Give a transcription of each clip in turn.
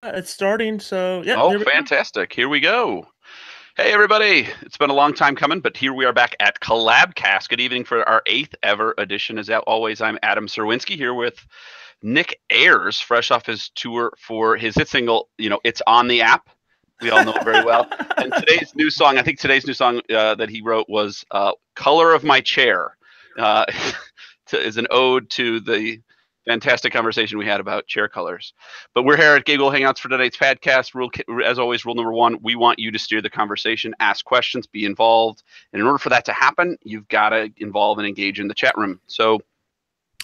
It's starting, so yeah, Oh, there we go. fantastic. Here we go. Hey, everybody. It's been a long time coming, but here we are back at COLLABCAST. Good evening for our 8th ever edition. As always, I'm Adam Serwinski here with Nick Ayers, fresh off his tour for his hit single, It's on the App. We all know it very well. And today's new song, I think today's new song that he wrote was Color of My Chair. Uh, is an ode to the fantastic conversation we had about chair colors. But we're here at Giggle Hangouts for tonight's podcast. As always, rule number one, we want you to steer the conversation, ask questions, be involved. And in order for that to happen, you've got to involve and engage in the chat room. So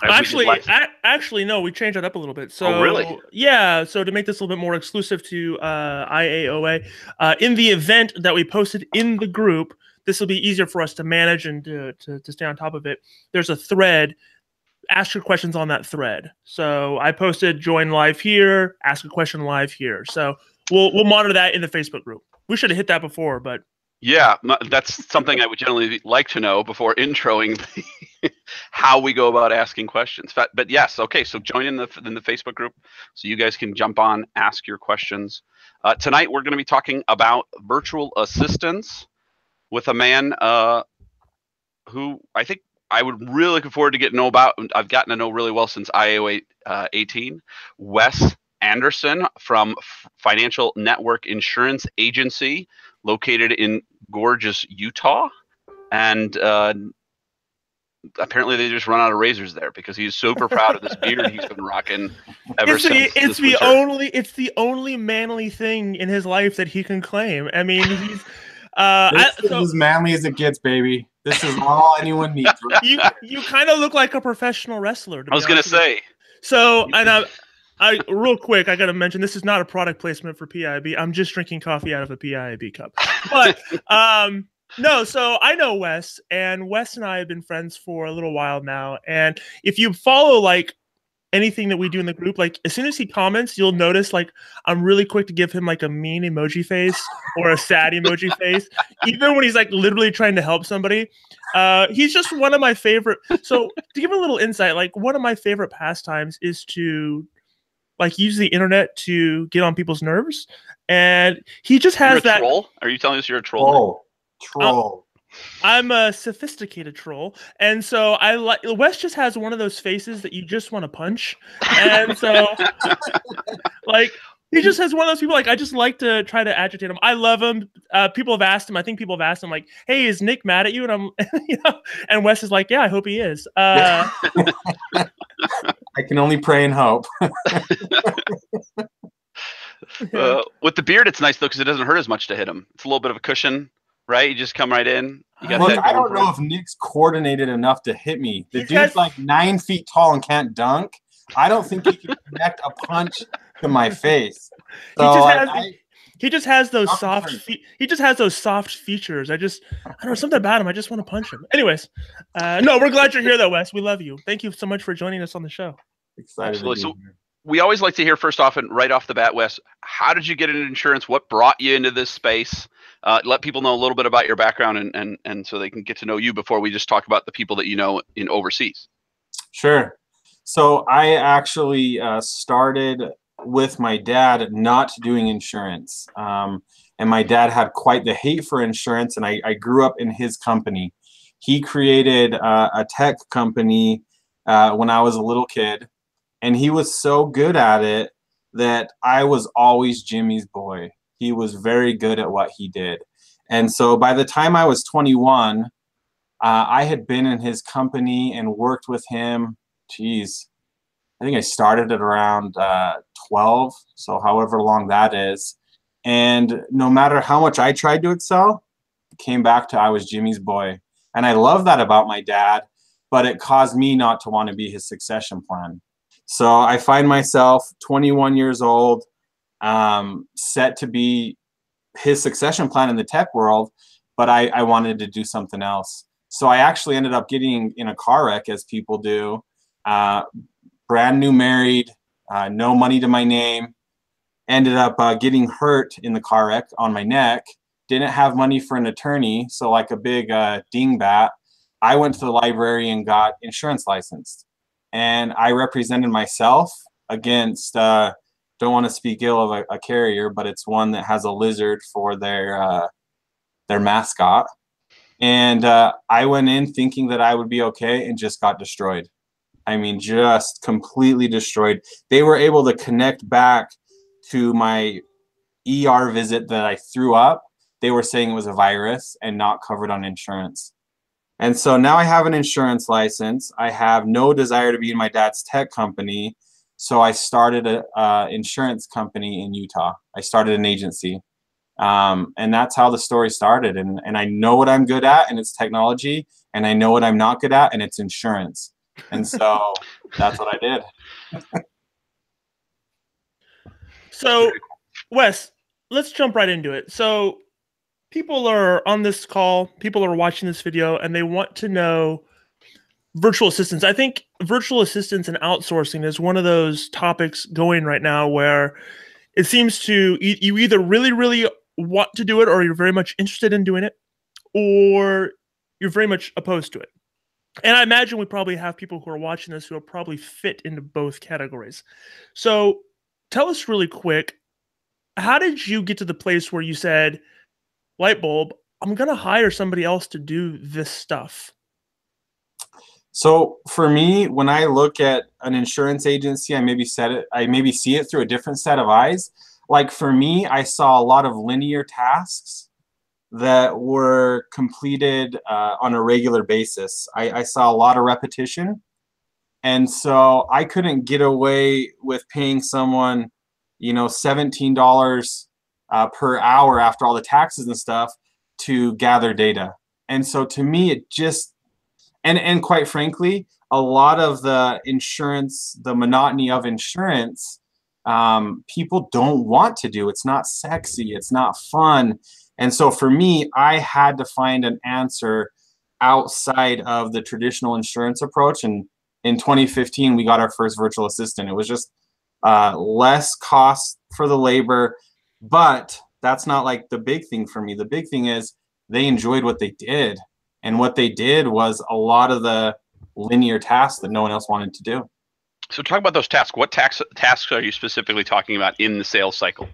Actually, no, we changed that up a little bit. So, oh, really? Yeah, so to make this a little bit more exclusive to IAOA, in the event that we posted in the group, this will be easier for us to manage and to stay on top of it. There's a thread. Ask your questions on that thread. So I posted join live here, ask a question live here. So we'll monitor that in the Facebook group. We should have hit that before, but yeah, that's something I would generally like to know before introing how we go about asking questions. But yes, okay, so join in the Facebook group so you guys can jump on, ask your questions. Tonight we're going to be talking about virtual assistants with a man who I think I would really look forward to getting to know about. I've gotten to know really well since IAO 18. Wes Anderson from Financial Network Insurance Agency, located in gorgeous Utah. And apparently they just run out of razors there because he's super proud of this beard he's been rocking ever since. It's the only manly thing in his life that he can claim. I mean, he's this is as manly as it gets, baby. This is all anyone needs. You kind of look like a professional wrestler. I was gonna say. So, and I real quick, I gotta mention this is not a product placement for PIB. I'm just drinking coffee out of a PIB cup. But no, so I know Wes, and Wes and I have been friends for a little while now. And if you follow like anything that we do in the group, like as soon as he comments, you'll notice like I'm really quick to give him like a mean emoji face or a sad emoji face, even when he's like literally trying to help somebody. He's just one of my favorite. So to give a little insight, like one of my favorite pastimes is to like use the internet to get on people's nerves, and he just has that. Troll? Are you telling us you're a troll? Troll. I'm a sophisticated troll, and so I like Wes just has one of those faces that you just want to punch, and so like he just has one of those people like I just like to try to agitate him. I love him. People have asked him. I think people have asked him like, "Hey, is Nick mad at you?" And I'm, and Wes is like, "Yeah, I hope he is." I can only pray and hope. With the beard, it's nice though because it doesn't hurt as much to hit him. It's a little bit of a cushion. Right, you just come right in. Look, I don't know if Nick's coordinated enough to hit me. The dude's like 9 feet tall and can't dunk. I don't think he can connect a punch to my face. So he just has those soft. He just has those soft features. I don't know, something about him. I just want to punch him. Anyways, no, we're glad you're here though, Wes. We love you. Thank you so much for joining us on the show. Excited. Absolutely. So we always like to hear first off and right off the bat, Wes, how did you get into insurance? What brought you into this space? Let people know a little bit about your background and so they can get to know you before we just talk about the people that you know in overseas. Sure. So I actually started with my dad not doing insurance. And my dad had quite the hate for insurance, and I grew up in his company. He created a tech company when I was a little kid, and he was so good at it that I was always Jimmy's boy. He was very good at what he did. And so by the time I was 21, I had been in his company and worked with him. Geez, I think I started at around 12, so however long that is. And no matter how much I tried to excel, it came back to I was Jimmy's boy. And I love that about my dad, but it caused me not to want to be his succession plan. So I find myself 21 years old, set to be his succession plan in the tech world, but I wanted to do something else. So I actually ended up getting in a car wreck, as people do, brand new married, no money to my name, ended up getting hurt in the car wreck on my neck, didn't have money for an attorney, so like a big dingbat, I went to the library and got insurance licensed. And I represented myself against don't want to speak ill of a carrier, but it's one that has a lizard for their mascot. And I went in thinking that I would be okay and just got destroyed. I mean, just completely destroyed. They were able to connect back to my ER visit that I threw up. They were saying it was a virus and not covered on insurance. And so now I have an insurance license. I have no desire to be in my dad's tech company. So I started an insurance company in Utah. I started an agency. And that's how the story started. And I know what I'm good at, and it's technology. And I know what I'm not good at, and it's insurance. And so that's what I did. So, Wes, let's jump right into it. So people are on this call, people are watching this video, and they want to know virtual assistants. I think virtual assistants and outsourcing is one of those topics going right now where it seems to you either really, really want to do it, or you're very much interested in doing it, or you're very much opposed to it. And I imagine we probably have people who are watching this who are probably fit into both categories. So tell us really quick, how did you get to the place where you said, light bulb, I'm going to hire somebody else to do this stuff? So for me, when I look at an insurance agency, I maybe see it through a different set of eyes. Like for me, I saw a lot of linear tasks that were completed on a regular basis. I saw a lot of repetition. And so I couldn't get away with paying someone, $17 per hour after all the taxes and stuff to gather data. And so to me, it just, and quite frankly, a lot of the insurance, the monotony of insurance, people don't want to do. It's not sexy. It's not fun. And so for me, I had to find an answer outside of the traditional insurance approach. And in 2015, we got our first virtual assistant. It was just less cost for the labor, but that's not like the big thing for me. The big thing is they enjoyed what they did. And what they did was a lot of the linear tasks that no one else wanted to do. So talk about those tasks. What tasks are you specifically talking about in the sales cycle?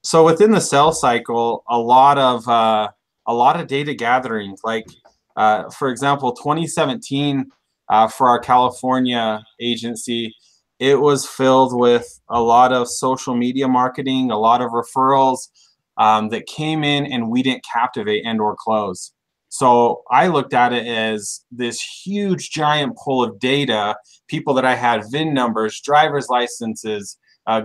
So within the sales cycle, a lot of data gathering. Like for example, 2017 for our California agency, it was filled with a lot of social media marketing, a lot of referrals that came in and we didn't captivate and or close. So I looked at it as this huge giant pool of data, people that I had VIN numbers, driver's licenses,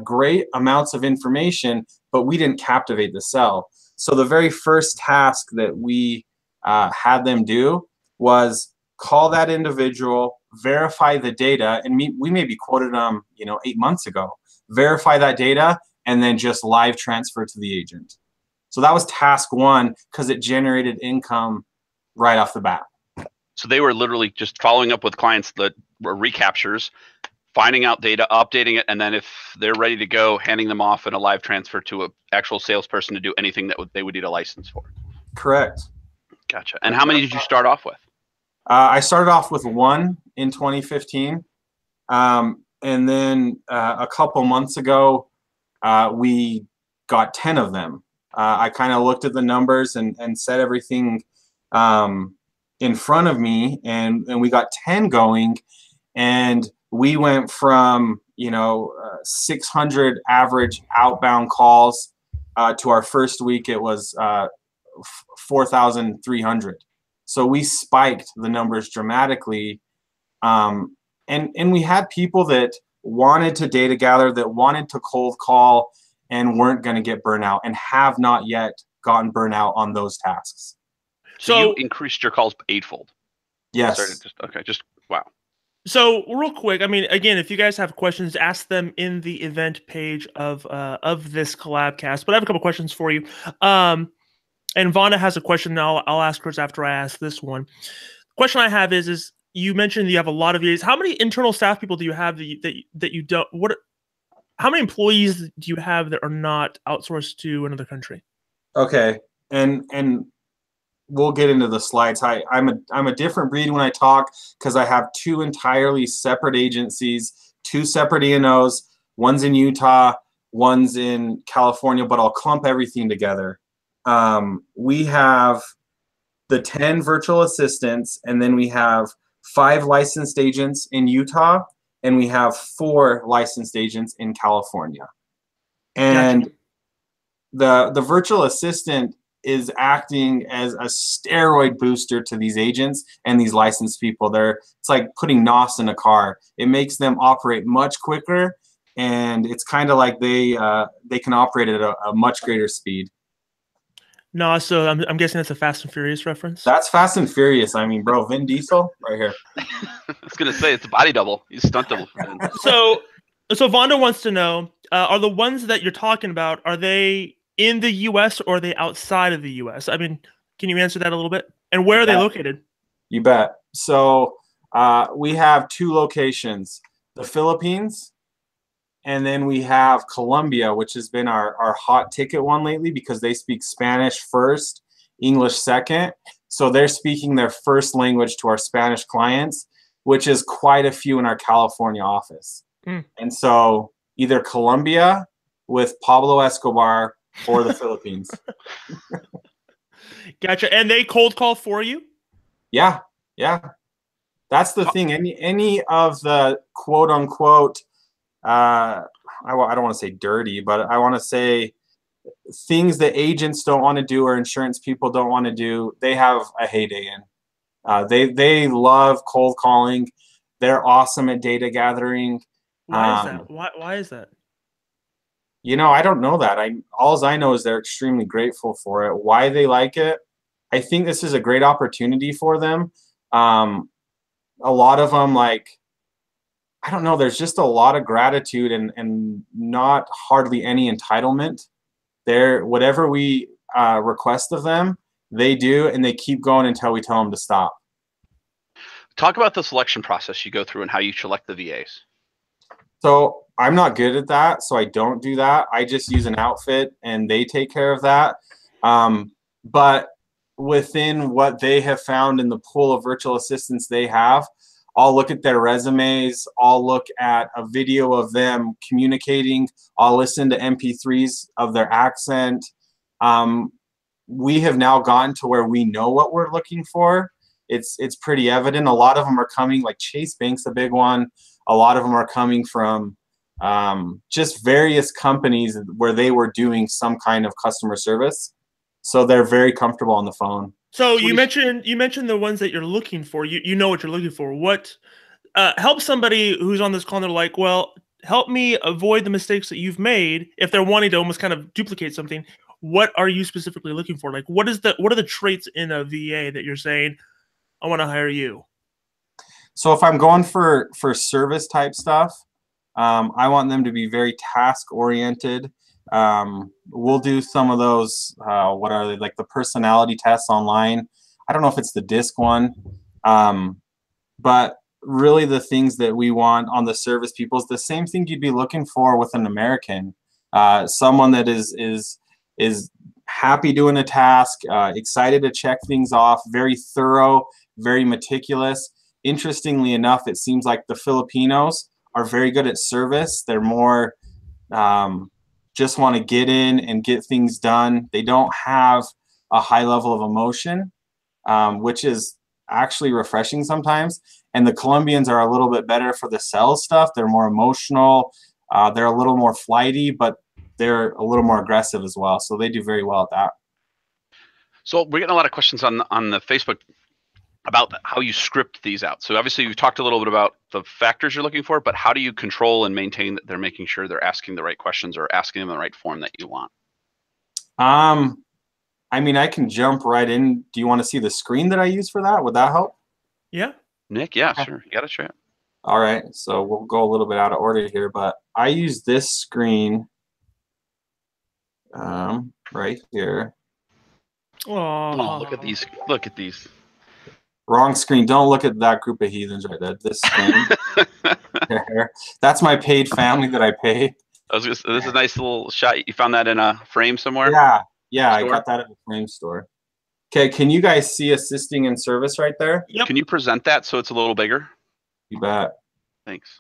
great amounts of information, but we didn't captivate the sell. So the very first task that we had them do was call that individual, verify the data, and we maybe quoted them, 8 months ago, verify that data, and then just live transfer to the agent. So that was task one because it generated income right off the bat. So they were literally just following up with clients that were recaptures, finding out data, updating it, and then if they're ready to go, handing them off in a live transfer to an actual salesperson to do anything that they would need a license for. Correct. Gotcha. And how many did you start off with? I started off with one in 2015. And then a couple months ago, we got 10 of them. I kind of looked at the numbers and set everything in front of me, and we got 10 going, and we went from 600 average outbound calls to our first week it was 4,300. So we spiked the numbers dramatically, and we had people that wanted to data gather, that wanted to cold call, and weren't going to get burnout, and have not yet gotten burnout on those tasks. So you increased your calls eightfold. Yes. Just wow. So real quick, I mean, again, if you guys have questions, ask them in the event page of this COLLABCAST. But I have a couple questions for you. And Vonna has a question. I'll ask hers after I ask this one. The question I have is you mentioned you have a lot of VAs. How many internal staff people do you have that you don't? How many employees do you have that are not outsourced to another country? Okay, and we'll get into the slides. I'm a different breed when I talk because I have two entirely separate agencies, two separate E&Os. One's in Utah, ones in California, but I'll clump everything together. We have the 10 virtual assistants, and then we have 5 licensed agents in Utah, and we have 4 licensed agents in California. And the virtual assistant is acting as a steroid booster to these agents and these licensed people. It's like putting NOS in a car. It makes them operate much quicker, and it's kind of like they can operate at a much greater speed. No, so I'm guessing that's a Fast and Furious reference. That's Fast and Furious. I mean, bro, Vin Diesel right here. I was gonna say it's a body double. He's a stunt double. So Vonda wants to know: are the ones that you're talking about, are they in the U.S. or are they outside of the U.S.? I mean, can you answer that a little bit? And where are they located? You bet. So we have 2 locations: the Philippines, and then we have Colombia, which has been our hot ticket one lately because they speak Spanish first, English second. So they're speaking their first language to our Spanish clients, which is quite a few in our California office. And so either Colombia with Pablo Escobar or the Philippines. Gotcha. And they cold call for you? Yeah. That's the thing. Any of the quote unquote, I don't want to say dirty, but I want to say things that agents don't want to do or insurance people don't want to do, they have a heyday in. They love cold calling. They're awesome at data gathering. Why is that? Why is that? You know, I don't know that. All I know is they're extremely grateful for it. Why they like it, I think this is a great opportunity for them. A lot of them, like, I don't know, there's just a lot of gratitude and not hardly any entitlement. Whatever we request of them, they do, and they keep going until we tell them to stop. Talk about the selection process you go through and how you select the VAs. So I'm not good at that, so I don't do that. I just use an outfit, and they take care of that. But within what they have found in the pool of virtual assistants they have, I'll look at their resumes. I'll look at a video of them communicating. I'll listen to MP3s of their accent. We have now gotten to where we know what we're looking for. It's pretty evident. A lot of them are coming, like Chase Bank's a big one. A lot of them are coming from just various companies where they were doing some kind of customer service. So they're very comfortable on the phone. So you mentioned the ones that you're looking for. You know what you're looking for. What help somebody who's on this call and they're like, well, help me avoid the mistakes that you've made. If they're wanting to almost kind of duplicate something, what are you specifically looking for? Like, what are the traits in a VA that you're saying, I want to hire you? So if I'm going for service type stuff, I want them to be very task oriented. We'll do some of those, what are they, like the personality tests online. I don't know if it's the DISC one, but really the things that we want on the service people is the same thing you'd be looking for with an American. Someone that is happy doing a task, excited to check things off, very thorough, very meticulous. Interestingly enough, it seems like the Filipinos are very good at service. They're more just want to get in and get things done. They don't have a high level of emotion, which is actually refreshing sometimes. And the Colombians are a little bit better for the sales stuff. They're more emotional. They're a little more flighty, but they're a little more aggressive as well. So they do very well at that. So we're getting a lot of questions on the Facebook about how you script these out. So obviously you've talked a little bit about the factors you're looking for, but how do you control and maintain that they're making sure they're asking the right questions or asking them in the right form that you want? I mean, I can jump right in. Do you want to see the screen that I use for that? Would that help? Yeah. Nick, yeah, sure. You got to try it. All right. So we'll go a little bit out of order here, but I use this screen right here. Oh, look at these. Look at these. Wrong screen. Don't look at that group of heathens right there. This screen. That's my paid family that I pay. This is a nice little shot. You found that in a frame somewhere? Yeah, I got that at a frame store. Okay, can you guys see assisting in service right there? Yep. Can you present that so it's a little bigger? You bet. Thanks.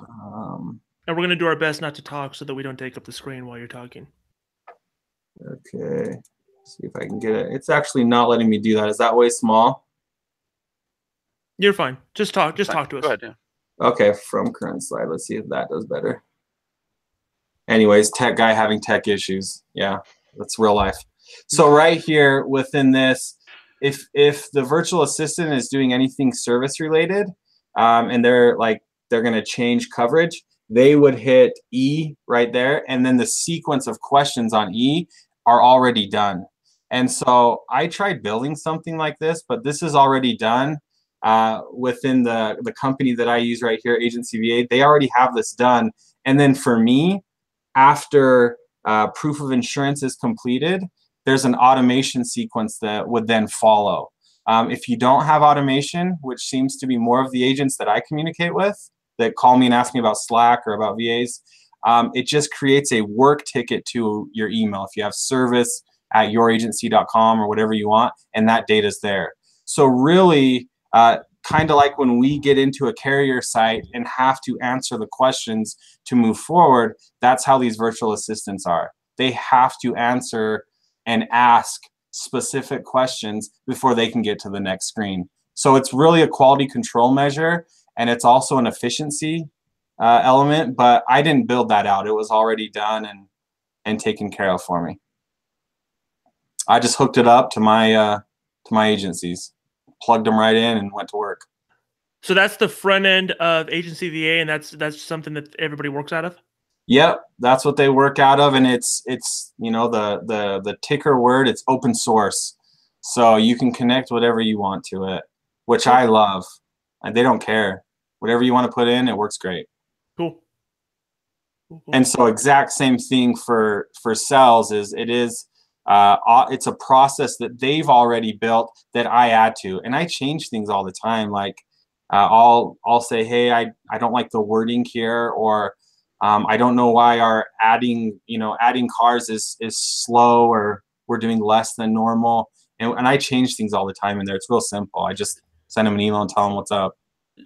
And And we're going to do our best not to talk so that we don't take up the screen while you're talking. Okay. See if I can get it. It's actually not letting me do that. Is that way small? You're fine. Just talk. Just talk to us. Go ahead, yeah. Okay, from current slide. Let's see if that does better. Anyways, tech guy having tech issues. Yeah, that's real life. So right here within this, if the virtual assistant is doing anything service related, and they're going to change coverage, they would hit E right there, and then the sequence of questions on E are already done. And so I tried building something like this, but this is already done within the company that I use right here, Agency VA. They already have this done. And then for me, after proof of insurance is completed, there's an automation sequence that would then follow. If you don't have automation, which seems to be more of the agents that I communicate with that call me and ask me about Slack or about VAs, it just creates a work ticket to your email if you have service@youragency.com or whatever you want, and that data's there. So really, kind of like when we get into a carrier site and have to answer the questions to move forward, that's how these virtual assistants are. They have to answer and ask specific questions before they can get to the next screen. So it's really a quality control measure, and it's also an efficiency element, but I didn't build that out. It was already done and taken care of for me. I just hooked it up to my agencies, plugged them right in, and went to work. So that's the front end of Agency VA, and that's something that everybody works out of? Yep, that's what they work out of, and it's you know, the ticker word, it's open source. So you can connect whatever you want to it, which I love. And they don't care. Whatever you want to put in, it works great. Cool. And so exact same thing for cells is it's a process that they've already built that I add to, and I change things all the time. Like I'll say, hey, I don't like the wording here, or I don't know why our adding cars is slow, or we're doing less than normal, and I change things all the time in there. It's real simple. I just send them an email and tell them what's up.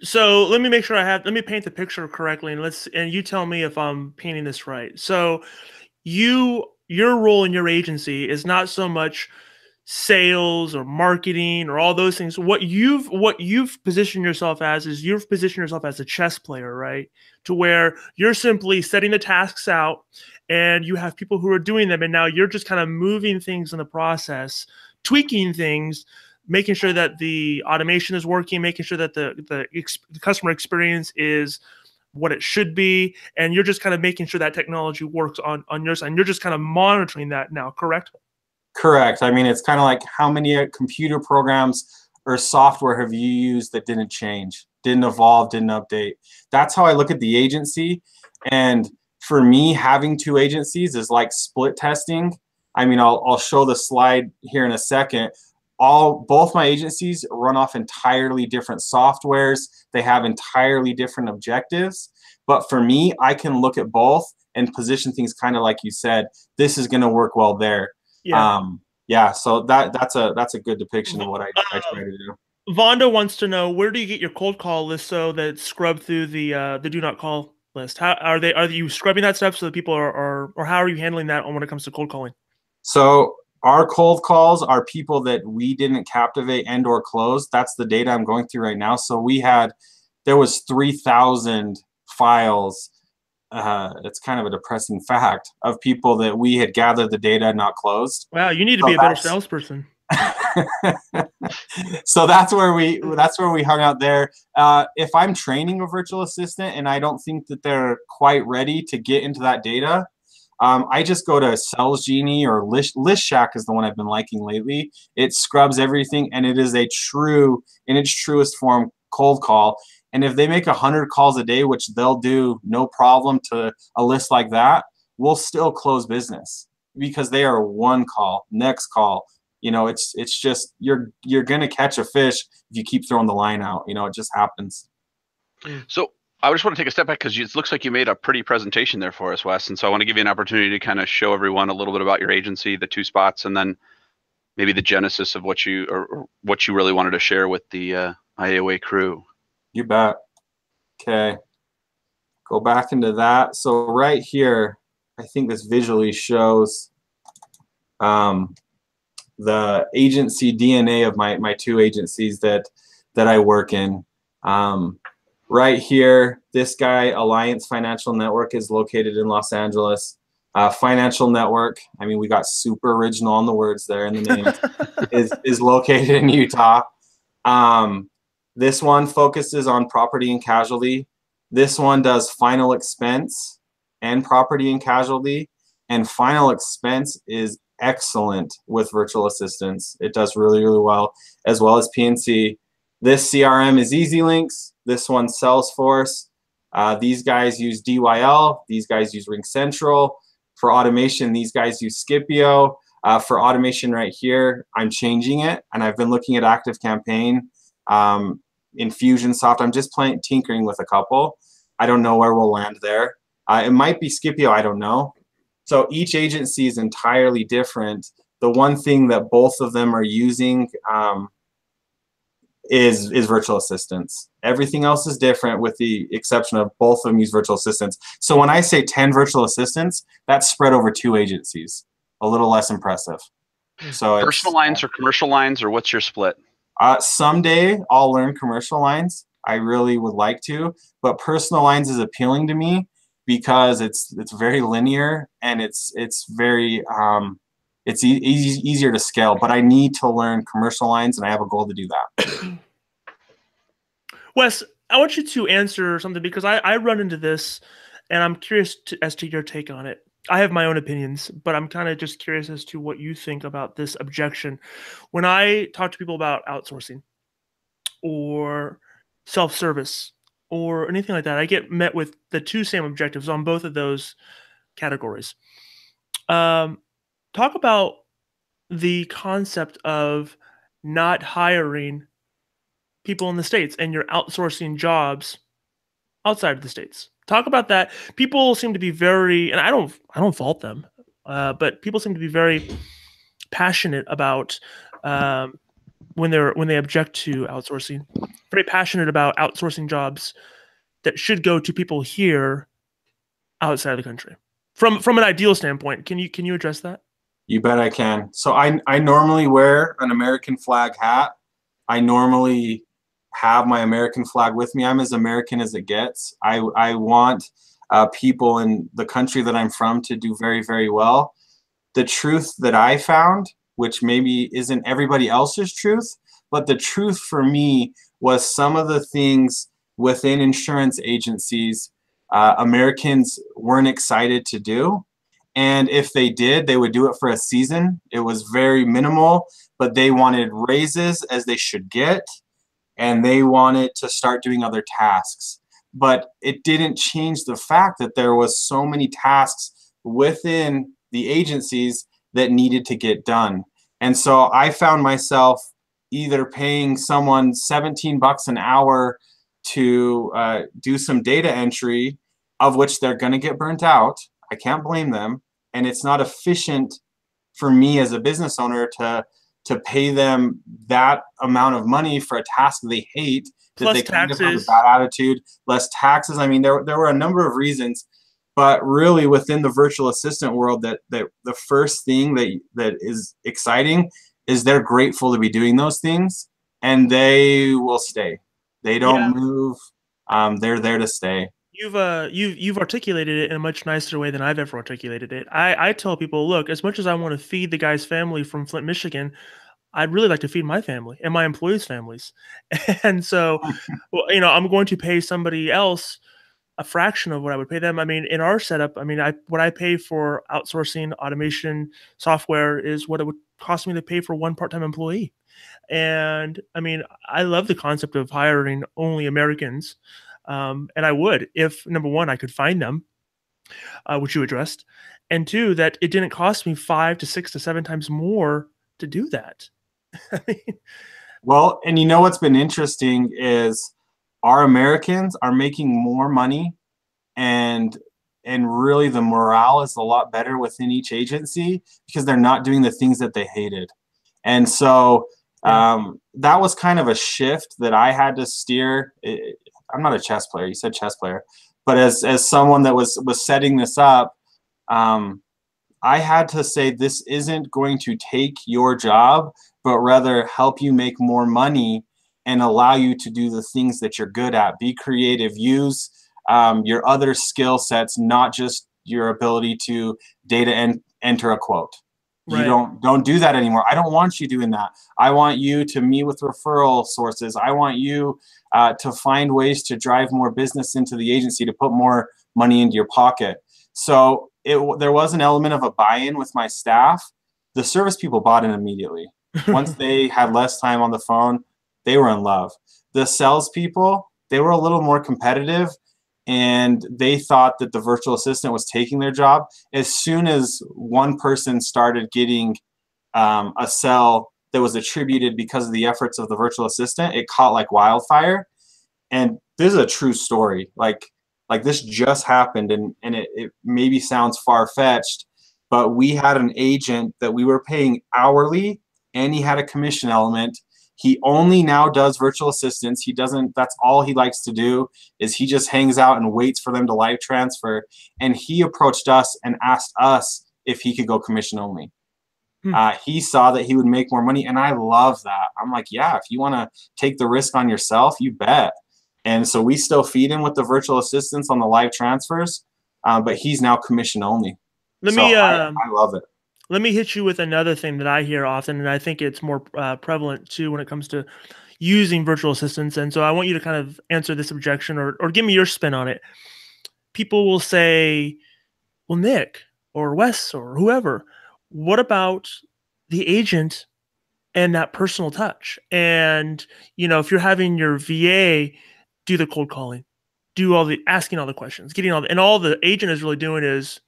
So let me make sure let me paint the picture correctly, and you tell me if I'm painting this right. So your role in your agency is not so much sales or marketing or all those things. What you've positioned yourself as is you've positioned yourself as a chess player, right? To where you're simply setting the tasks out and you have people who are doing them, and now you're just kind of moving things in the process, tweaking things, making sure that the automation is working, making sure that the customer experience is what it should be, and you're just kind of making sure that technology works on your side. And you're just kind of monitoring that now, correct? Correct. I mean, it's kind of like how many computer programs or software have you used that didn't change, didn't evolve, didn't update? That's how I look at the agency. And for me, having two agencies is like split testing. I mean, I'll show the slide here in a second. Both my agencies run off entirely different softwares. They have entirely different objectives. But for me, I can look at both and position things kind of like you said. This is going to work well there. Yeah. So that's a good depiction of what I try to do. Vonda wants to know, where do you get your cold call list so that scrub through the do not call list? How are you scrubbing that stuff so that people or how are you handling that when it comes to cold calling? So our cold calls are people that we didn't captivate and or close. That's the data I'm going through right now. So there was 3,000 files. It's kind of a depressing fact of people that we had gathered the data and not closed. Wow, you need to be a better salesperson. So that's where we hung out there. If I'm training a virtual assistant and I don't think that they're quite ready to get into that data, I just go to Sales Genie or List Shack is the one I've been liking lately. It scrubs everything, and it is in its truest form cold call. And if they make 100 calls a day, which they'll do no problem to a list like that, we'll still close business because they are one call, next call. You know, it's just you're gonna catch a fish if you keep throwing the line out. You know, it just happens. So I just want to take a step back because it looks like you made a pretty presentation there for us, Wes. And so I want to give you an opportunity to kind of show everyone a little bit about your agency, the two spots, and then maybe the genesis of what you really wanted to share with the IAOA crew. You bet. Okay. go back into that. So right here, I think this visually shows the agency DNA of my two agencies that I work in. Right here, this guy, Alliance Financial Network, is located in Los Angeles. Financial Network, I mean, we got super original on the words there in the name, is located in Utah. This one focuses on property and casualty. This one does final expense and property and casualty. And final expense is excellent with virtual assistants. It does really, really well as P&C. This CRM is EasyLinks. This one's Salesforce. These guys use DYL. These guys use RingCentral. For automation, these guys use Scipio. For automation right here, I'm changing it, and I've been looking at ActiveCampaign, Infusionsoft. I'm just tinkering with a couple. I don't know where we'll land there. It might be Scipio. I don't know. So each agency is entirely different. The one thing that both of them are using is virtual assistants. Everything else is different with the exception of both of them use virtual assistants. So when I say 10 virtual assistants, that's spread over 2 agencies. A little less impressive. So personal lines or commercial lines, or what's your split? Someday I'll learn commercial lines. I really would like to, but personal lines is appealing to me because it's very linear and it's very easier to scale. But I need to learn commercial lines, and I have a goal to do that. Wes, I want you to answer something because I run into this, and I'm curious as to your take on it. I have my own opinions, but I'm kind of just curious as to what you think about this objection. When I talk to people about outsourcing or self-service or anything like that, I get met with the 2 same objectives on both of those categories. Talk about the concept of not hiring people in the States and you're outsourcing jobs outside of the States. Talk about that. People seem to be very, and I don't fault them, but people seem to be very passionate about when they object to outsourcing. Very passionate about outsourcing jobs that should go to people here outside of the country. From an ideal standpoint, can you address that? You bet I can. So I normally wear an American flag hat. I normally have my American flag with me. I'm as American as it gets. I want people in the country that I'm from to do very, very well. The truth that I found, which maybe isn't everybody else's truth, but the truth for me was some of the things within insurance agencies Americans weren't excited to do. And if they did, they would do it for a season. It was very minimal, but they wanted raises as they should get. And they wanted to start doing other tasks. But it didn't change the fact that there was so many tasks within the agencies that needed to get done. And so I found myself either paying someone $17 an hour to do some data entry, of which they're going to get burnt out. I can't blame them. And it's not efficient for me as a business owner to pay them that amount of money for a task they hate, that Plus they kind of have a taxes. bad attitude, less taxes. I mean, there were a number of reasons, but really within the virtual assistant world, that the first thing that is exciting is they're grateful to be doing those things, and they will stay. They don't move. They're there to stay. You've articulated it in a much nicer way than I've ever articulated it. I tell people, look, as much as I want to feed the guy's family from Flint, Michigan, I'd really like to feed my family and my employees' families. And so, I'm going to pay somebody else a fraction of what I would pay them. I mean, in our setup, what I pay for outsourcing automation software is what it would cost me to pay for one part-time employee. And I mean, I love the concept of hiring only Americans. And I would, if number one, I could find them, which you addressed, and 2, that it didn't cost me 5 to 6 to 7 times more to do that. I mean, well, and you know what's been interesting is our Americans are making more money, and really the morale is a lot better within each agency because they're not doing the things that they hated. And so that was kind of a shift that I had to steer. I'm not a chess player. You said chess player. But as someone that was setting this up, I had to say this isn't going to take your job, but rather help you make more money and allow you to do the things that you're good at. Be creative. Use your other skill sets, not just your ability to enter a quote. Right. You don't do that anymore. I don't want you doing that. I want you to meet with referral sources. I want you to find ways to drive more business into the agency, to put more money into your pocket. So there was an element of a buy-in with my staff. The service people bought in immediately. Once they had less time on the phone, they were in love. The salespeople, they were a little more competitive, and they thought that the virtual assistant was taking their job. As soon as one person started getting a sell that was attributed because of the efforts of the virtual assistant, it caught like wildfire. And this is a true story. Like this just happened, and it maybe sounds far-fetched, but we had an agent that we were paying hourly, and he had a commission element. He only now does virtual assistants. He doesn't, that's all he likes to do, is he just hangs out and waits for them to live transfer. And he approached us and asked us if he could go commission only. He saw that he would make more money, and I love that. I'm like, yeah, if you want to take the risk on yourself, you bet. And so we still feed him with the virtual assistants on the live transfers, but he's now commission only. I love it. Let me hit you with another thing that I hear often, and I think it's more prevalent too when it comes to using virtual assistants. And so I want you to kind of answer this objection or give me your spin on it. People will say, well, Nick or Wes or whoever, what about the agent and that personal touch? And, you know, if you're having your VA do the cold calling, do all the asking all the questions, getting and all the agent is really doing is,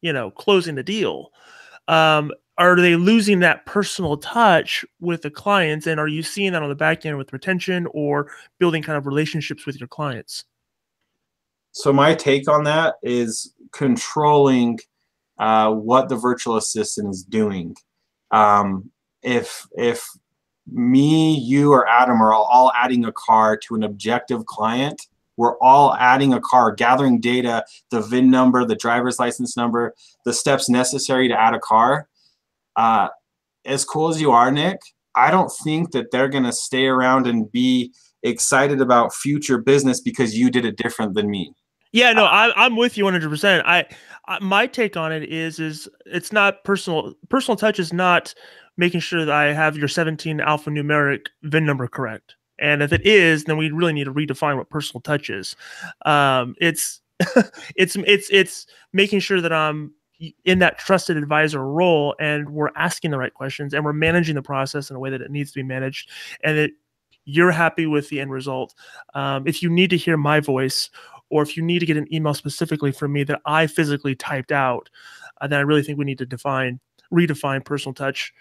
you know, closing the deal. Are they losing that personal touch with the clients? And are you seeing that on the back end with retention or building kind of relationships with your clients? So my take on that is controlling what the virtual assistant is doing. If me, you, or Adam are all adding a car to an objective client, we're all adding a car, gathering data, the VIN number, the driver's license number, the steps necessary to add a car. As cool as you are, Nick, I don't think that they're going to stay around and be excited about future business because you did it different than me. Yeah, no, I'm with you 100%. My take on it is it's not personal. Personal touch is not making sure that I have your 17 alphanumeric VIN number correct. And if it is, then we really need to redefine what personal touch is. It's making sure that I'm in that trusted advisor role and we're asking the right questions and we're managing the process in a way that it needs to be managed, and that you're happy with the end result. If you need to hear my voice, or if you need to get an email specifically from me that I physically typed out, then I really think we need to redefine personal touch,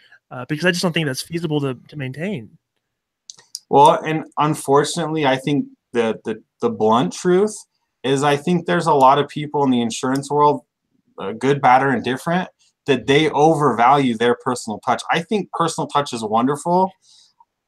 because I just don't think that's feasible to maintain. Well, and unfortunately, I think the blunt truth is I think there's a lot of people in the insurance world, good, bad, or indifferent, that they overvalue their personal touch. I think personal touch is wonderful.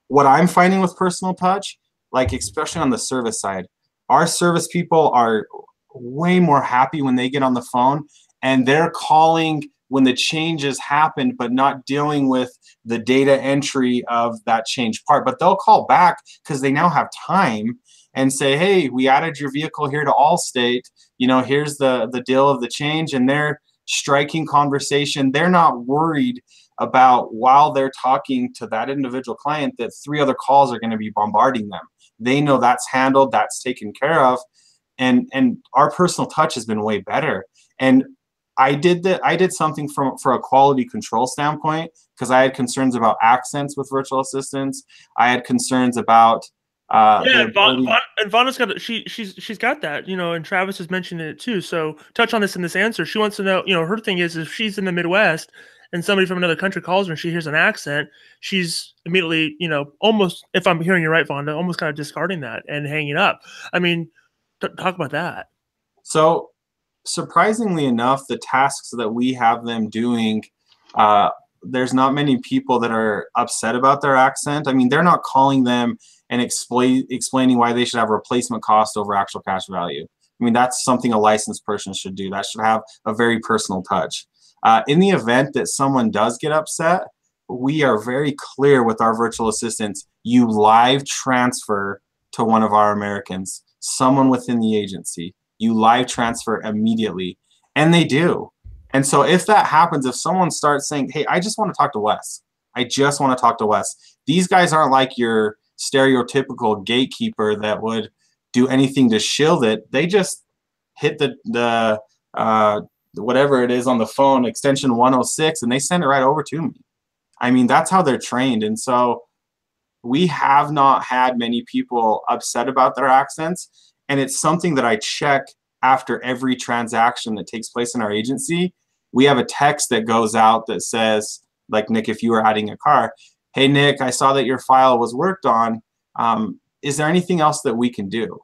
What I'm finding with personal touch, like especially on the service side, our service people are way more happy when they get on the phone and they're calling when the changes happened, but not dealing with the data entry of that change part. But they'll call back because they now have time and say, hey, we added your vehicle here to Allstate. You know, here's the deal of the change. And they're striking conversation. They're not worried about, while they're talking to that individual client, that 3 other calls are going to be bombarding them. They know that's handled, that's taken care of. And our personal touch has been way better. And I did something for a quality control standpoint, because I had concerns about accents with virtual assistants. I had concerns about and Vonna's got she's got that, you know, and Travis has mentioned it too. So touch on this in this answer. She wants to know, you know, her thing is if she's in the Midwest and somebody from another country calls her and she hears an accent, she's immediately, you know, almost, if I'm hearing you right, Vonda, almost kind of discarding that and hanging up. I mean, talk about that. So surprisingly enough, the tasks that we have them doing, there's not many people that are upset about their accent. I mean, they're not calling them and explaining why they should have replacement cost over actual cash value. I mean, that's something a licensed person should do. That should have a very personal touch. In the event that someone does get upset, we are very clear with our virtual assistants. You live transfer to one of our Americans, someone within the agency. You live transfer immediately. And they do. And so if that happens, if someone starts saying, hey, I just want to talk to Wes. I just want to talk to Wes. These guys aren't like your stereotypical gatekeeper that would do anything to shield it. They just hit the whatever it is on the phone, extension 106, and they send it right over to me. I mean, that's how they're trained. And so we have not had many people upset about their accents. And it's something that I check after every transaction that takes place in our agency. We have a text that goes out that says, like, Nick, if you were adding a car, hey, Nick, I saw that your file was worked on. Is there anything else that we can do?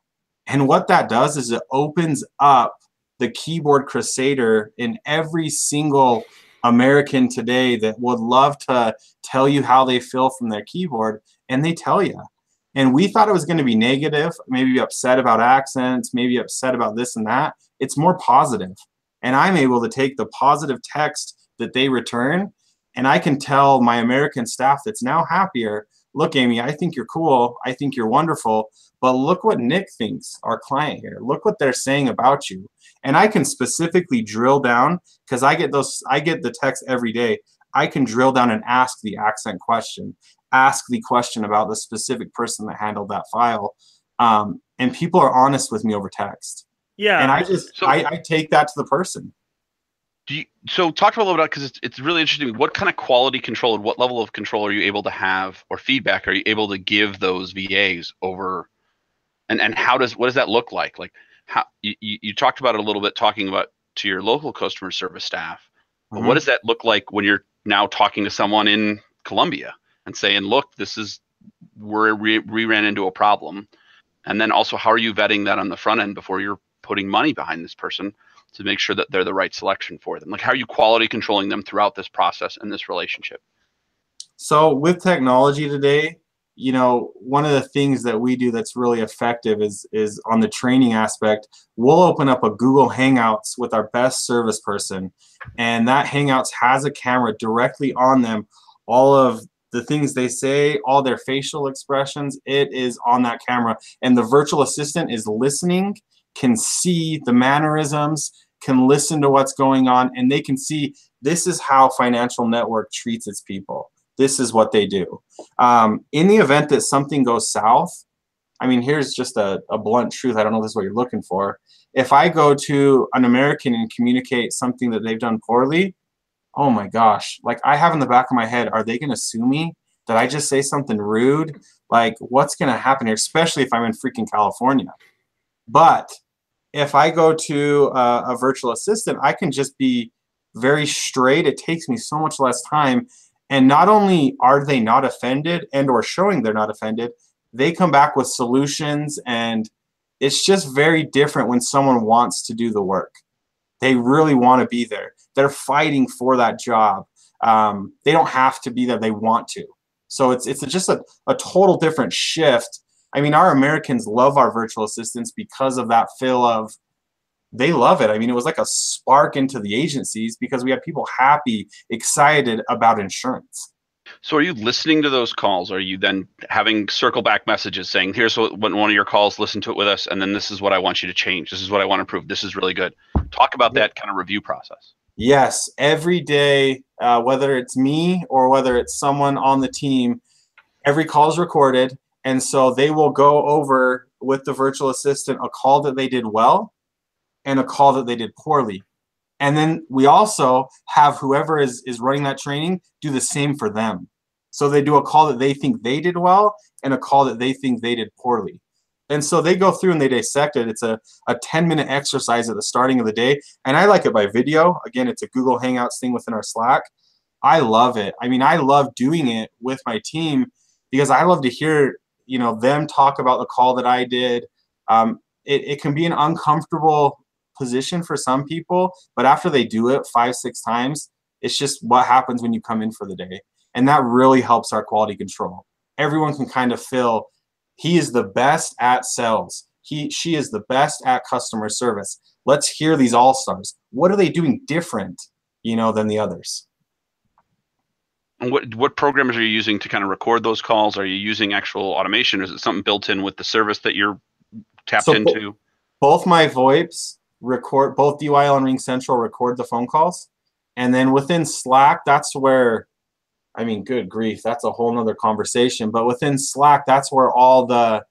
And what that does is it opens up the keyboard crusader in every single American today that would love to tell you how they feel from their keyboard, and they tell you. And we thought it was going to be negative, maybe upset about accents, maybe upset about this and that. It's more positive. And I'm able to take the positive text that they return, and I can tell my American staff that's now happier, look, Amy, I think you're cool. I think you're wonderful. But look what Nick thinks, our client here. Look what they're saying about you. And I can specifically drill down, because I get the text every day. I can drill down and ask the accent question, ask the question about the specific person that handled that file. And people are honest with me over text. Yeah. And I take that to the person. So talk a little bit about, because it's really interesting. What kind of quality control and what level of control are you able to have, or feedback are you able to give those VAs over, and what does that look like? Like, how you talked about it a little bit, talking about to your local customer service staff, but what does that look like when you're now talking to someone in Colombia and saying, look, this is where we ran into a problem, and then also how are you vetting that on the front end before you're putting money behind this person to make sure that they're the right selection for them? Like, how are you quality controlling them throughout this process and this relationship? So with technology today, you know, one of the things that we do that's really effective is on the training aspect. We'll open up a Google Hangouts with our best service person, and that Hangouts has a camera directly on them. All of the things they say, all their facial expressions, it is on that camera. And the virtual assistant is listening, can see the mannerisms, can listen to what's going on, and they can see this is how Financial Network treats its people. This is what they do. In the event that something goes south, I mean, here's just a blunt truth. I don't know if this is what you're looking for. If I go to an American and communicate something that they've done poorly, oh my gosh, like I have in the back of my head, are they going to sue me? Did I just say something rude? Like, what's going to happen here, especially if I'm in freaking California? But if I go to a virtual assistant, I can just be very straight. It takes me so much less time. And not only are they not offended and or showing they're not offended, they come back with solutions. And it's just very different when someone wants to do the work. They really want to be there. They're fighting for that job. They don't have to be there. They want to. So it's just a total different shift. I mean, our Americans love our virtual assistants because of that feel of, they love it. I mean, it was like a spark into the agencies because we had people happy, excited about insurance. So are you listening to those calls? Are you then having circle back messages saying, here's what one of your calls, listen to it with us, and then this is what I want you to change. This is what I want to improve. This is really good. Talk about that kind of review process. Yes, every day, whether it's me or whether it's someone on the team, every call is recorded. And so they will go over with the virtual assistant a call that they did well and a call that they did poorly. And then we also have whoever is running that training do the same for them. So they do a call that they think they did well and a call that they think they did poorly. And so they go through and they dissect it. It's a 10-minute exercise at the starting of the day. And I like it by video. Again, it's a Google Hangouts thing within our Slack. I love it. I mean, I love doing it with my team because I love to hear, you know, them talk about the call that I did. It can be an uncomfortable position for some people, but after they do it 5-6 times, it's just what happens when you come in for the day. And that really helps our quality control. Everyone can kind of feel he is the best at sales. she is the best at customer service. Let's hear these all-stars. What are they doing different, than the others? And what programs are you using to kind of record those calls? Are you using actual automation? Or is it something built in with the service that you're tapped into? Both my VoIPs record, both DYL and Ring Central record the phone calls. And then within Slack, that's where, I mean, good grief, that's a whole nother conversation. But within Slack, that's where all the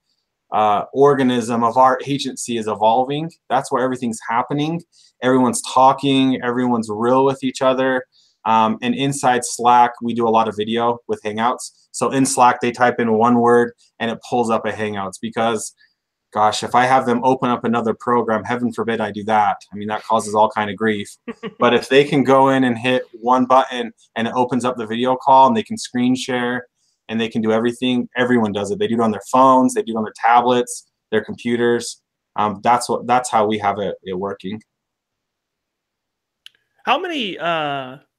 organism of our agency is evolving. That's where everything's happening. Everyone's talking, everyone's real with each other. And inside Slack, we do a lot of video with Hangouts. So in Slack, they type in one word and it pulls up a Hangouts because, gosh, if I have them open up another program, heaven forbid I do that. I mean, that causes all kind of grief. But if they can go in and hit one button and it opens up the video call and they can screen share and they can do everything, everyone does it. They do it on their phones, they do it on their tablets, their computers. That's how we have it working. How many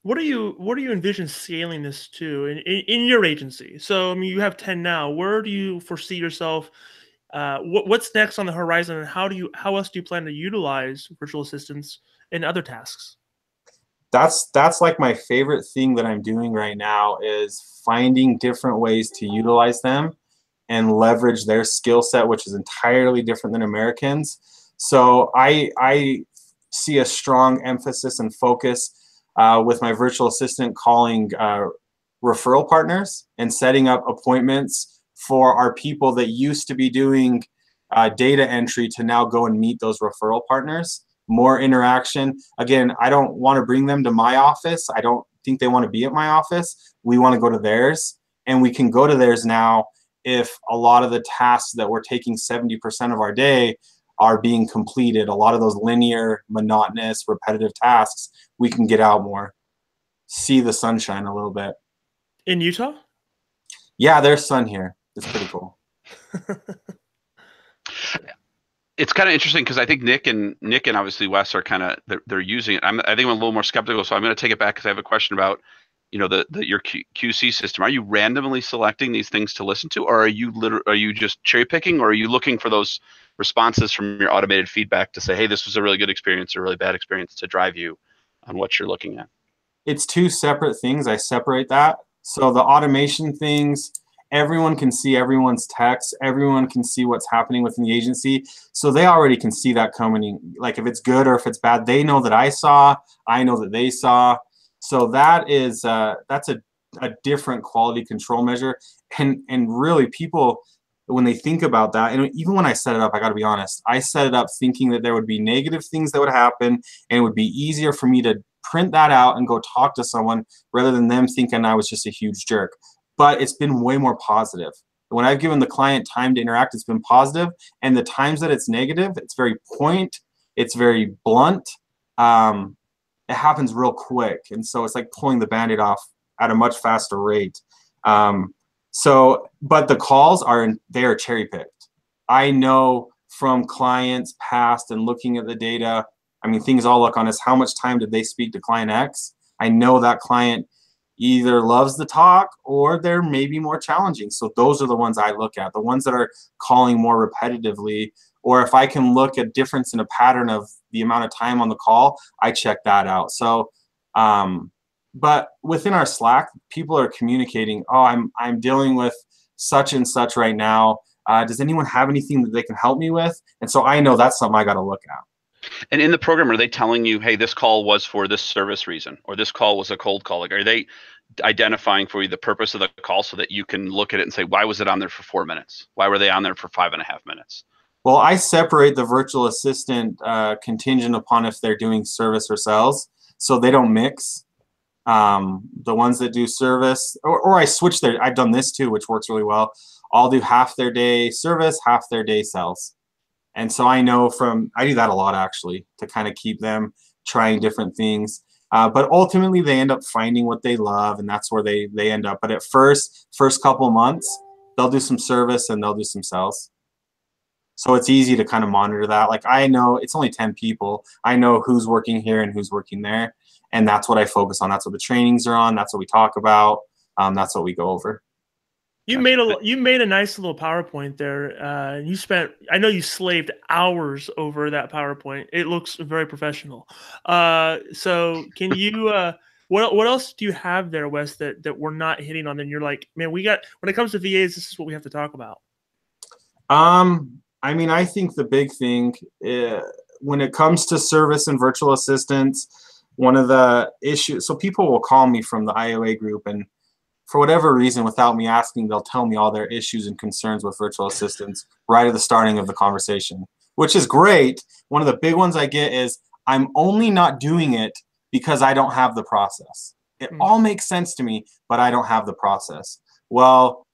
what do you envision scaling this to in your agency? So I mean, you have 10 now. Where do you foresee yourself? What's next on the horizon, and how else do you plan to utilize virtual assistants in other tasks? That's like my favorite thing that I'm doing right now is finding different ways to utilize them and leverage their skill set, which is entirely different than Americans. So I see a strong emphasis and focus with my virtual assistant calling referral partners and setting up appointments for our people that used to be doing data entry to now go and meet those referral partners. More interaction. Again, I don't want to bring them to my office. I don't think they want to be at my office. We want to go to theirs, and we can go to theirs now if a lot of the tasks that we're taking 70% of our day are being completed. A lot of those linear, monotonous, repetitive tasks, we can get out more, see the sunshine a little bit. In Utah? Yeah, there's sun here. It's pretty cool. It's kind of interesting because I think Nick and obviously Wes are kind of they're using it. I think I'm a little more skeptical, so I'm going to take it back because I have a question about your QC system. Are you randomly selecting these things to listen to, or are you just cherry picking, or are you looking for those responses from your automated feedback to say, hey, this was a really good experience or a really bad experience to drive you on what you're looking at? It's two separate things. I separate that. So the automation things, everyone can see everyone's text. Everyone can see what's happening within the agency. So they already can see that coming. Like if it's good or if it's bad, they know that I saw. I know that they saw. So that is that's a different quality control measure. And really people, when they think about that, and even when I set it up, I got to be honest, I set it up thinking that there would be negative things that would happen, and it would be easier for me to print that out and go talk to someone rather than them thinking I was just a huge jerk. But it's been way more positive. When I've given the client time to interact, it's been positive. And the times that it's negative, it's very point, it's very blunt. It happens real quick. And so it's like pulling the Band-Aid off at a much faster rate. But the calls they are cherry picked. I know from clients past and looking at the data, I mean, things all look on is how much time did they speak to client X? I know that client either loves the talk or they're maybe more challenging. So those are the ones I look at, the ones that are calling more repetitively, or if I can look at difference in a pattern of the amount of time on the call, I check that out. So, but within our Slack, people are communicating, oh, I'm dealing with such and such right now. Does anyone have anything that they can help me with? And so I know that's something I got to look at. And in the program, are they telling you, hey, this call was for this service reason, or this call was a cold call? Like, are they identifying for you the purpose of the call so that you can look at it and say, why was it on there for 4 minutes? Why were they on there for 5.5 minutes? Well, I separate the virtual assistant contingent upon if they're doing service or sales, so they don't mix. The ones that do service, or I switch I've done this too, which works really well. I'll do half their day service, half their day sales. And so I know I do that a lot actually, to kind of keep them trying different things. But ultimately they end up finding what they love, and that's where they end up. But at first couple of months, they'll do some service and they'll do some sales. So it's easy to kind of monitor that. Like I know it's only 10 people. I know who's working here and who's working there. And that's what I focus on. That's what the trainings are on. That's what we talk about. That's what we go over. You made a nice little PowerPoint there. I know you slaved hours over that PowerPoint. It looks very professional. So can you what else do you have there, Wes, that we're not hitting on? And you're like, man, when it comes to VAs, this is what we have to talk about. I mean, I think the big thing when it comes to service and virtual assistants, one of the issues, so people will call me from the IOA group, and for whatever reason, without me asking, they'll tell me all their issues and concerns with virtual assistants right at the starting of the conversation, which is great. One of the big ones I get is, I'm only not doing it because I don't have the process. It all makes sense to me, but I don't have the process. Well,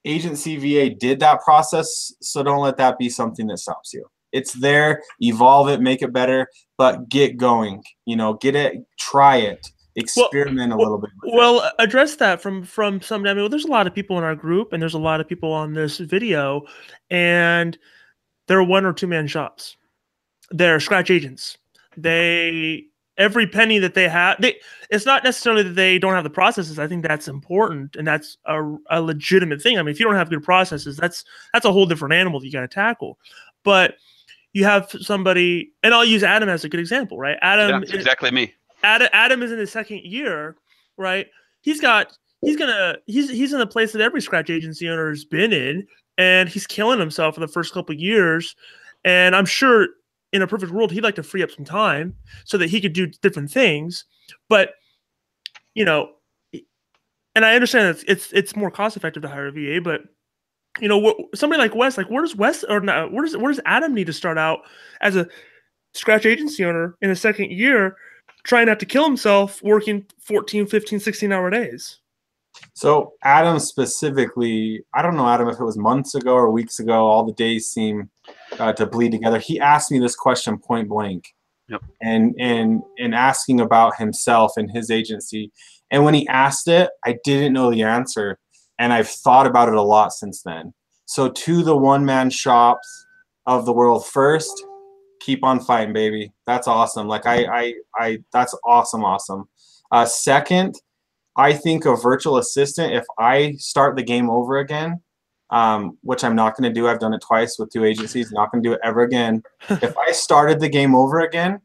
Agency VA did that process, so don't let that be something that stops you. It's there, evolve it, make it better, but get going. You know, get it, try it, experiment a little bit with it. Address that from some. I mean, there's a lot of people in our group, and there's a lot of people on this video, and they're 1 or 2 man shops. They're scratch agents. Every penny that they have, it's not necessarily that they don't have the processes. I think that's important, and that's a legitimate thing. I mean, if you don't have good processes, that's a whole different animal that you got to tackle. But you have somebody, and I'll use Adam as a good example, right? Adam, yeah, exactly me. Adam is in his 2nd year, right? He's in a place that every scratch agency owner has been in, and he's killing himself for the first couple of years. And I'm sure in a perfect world, he'd like to free up some time so that he could do different things. But, you know, and I understand that it's more cost effective to hire a VA, but you know, somebody like Wes, like where does Adam need to start out as a scratch agency owner in his 2nd year, trying not to kill himself, working 14, 15, 16-hour days? So Adam specifically, I don't know, Adam, if it was months ago or weeks ago, all the days seem to bleed together. He asked me this question point blank. Yep. And asking about himself and his agency. And when he asked it, I didn't know the answer. And I've thought about it a lot since then. So to the 1-man shops of the world, first, keep on fighting, baby. That's awesome. Like that's awesome. Second, I think a virtual assistant, if I start the game over again, which I'm not going to do. I've done it twice with 2 agencies, not going to do it ever again. If I started the game over again,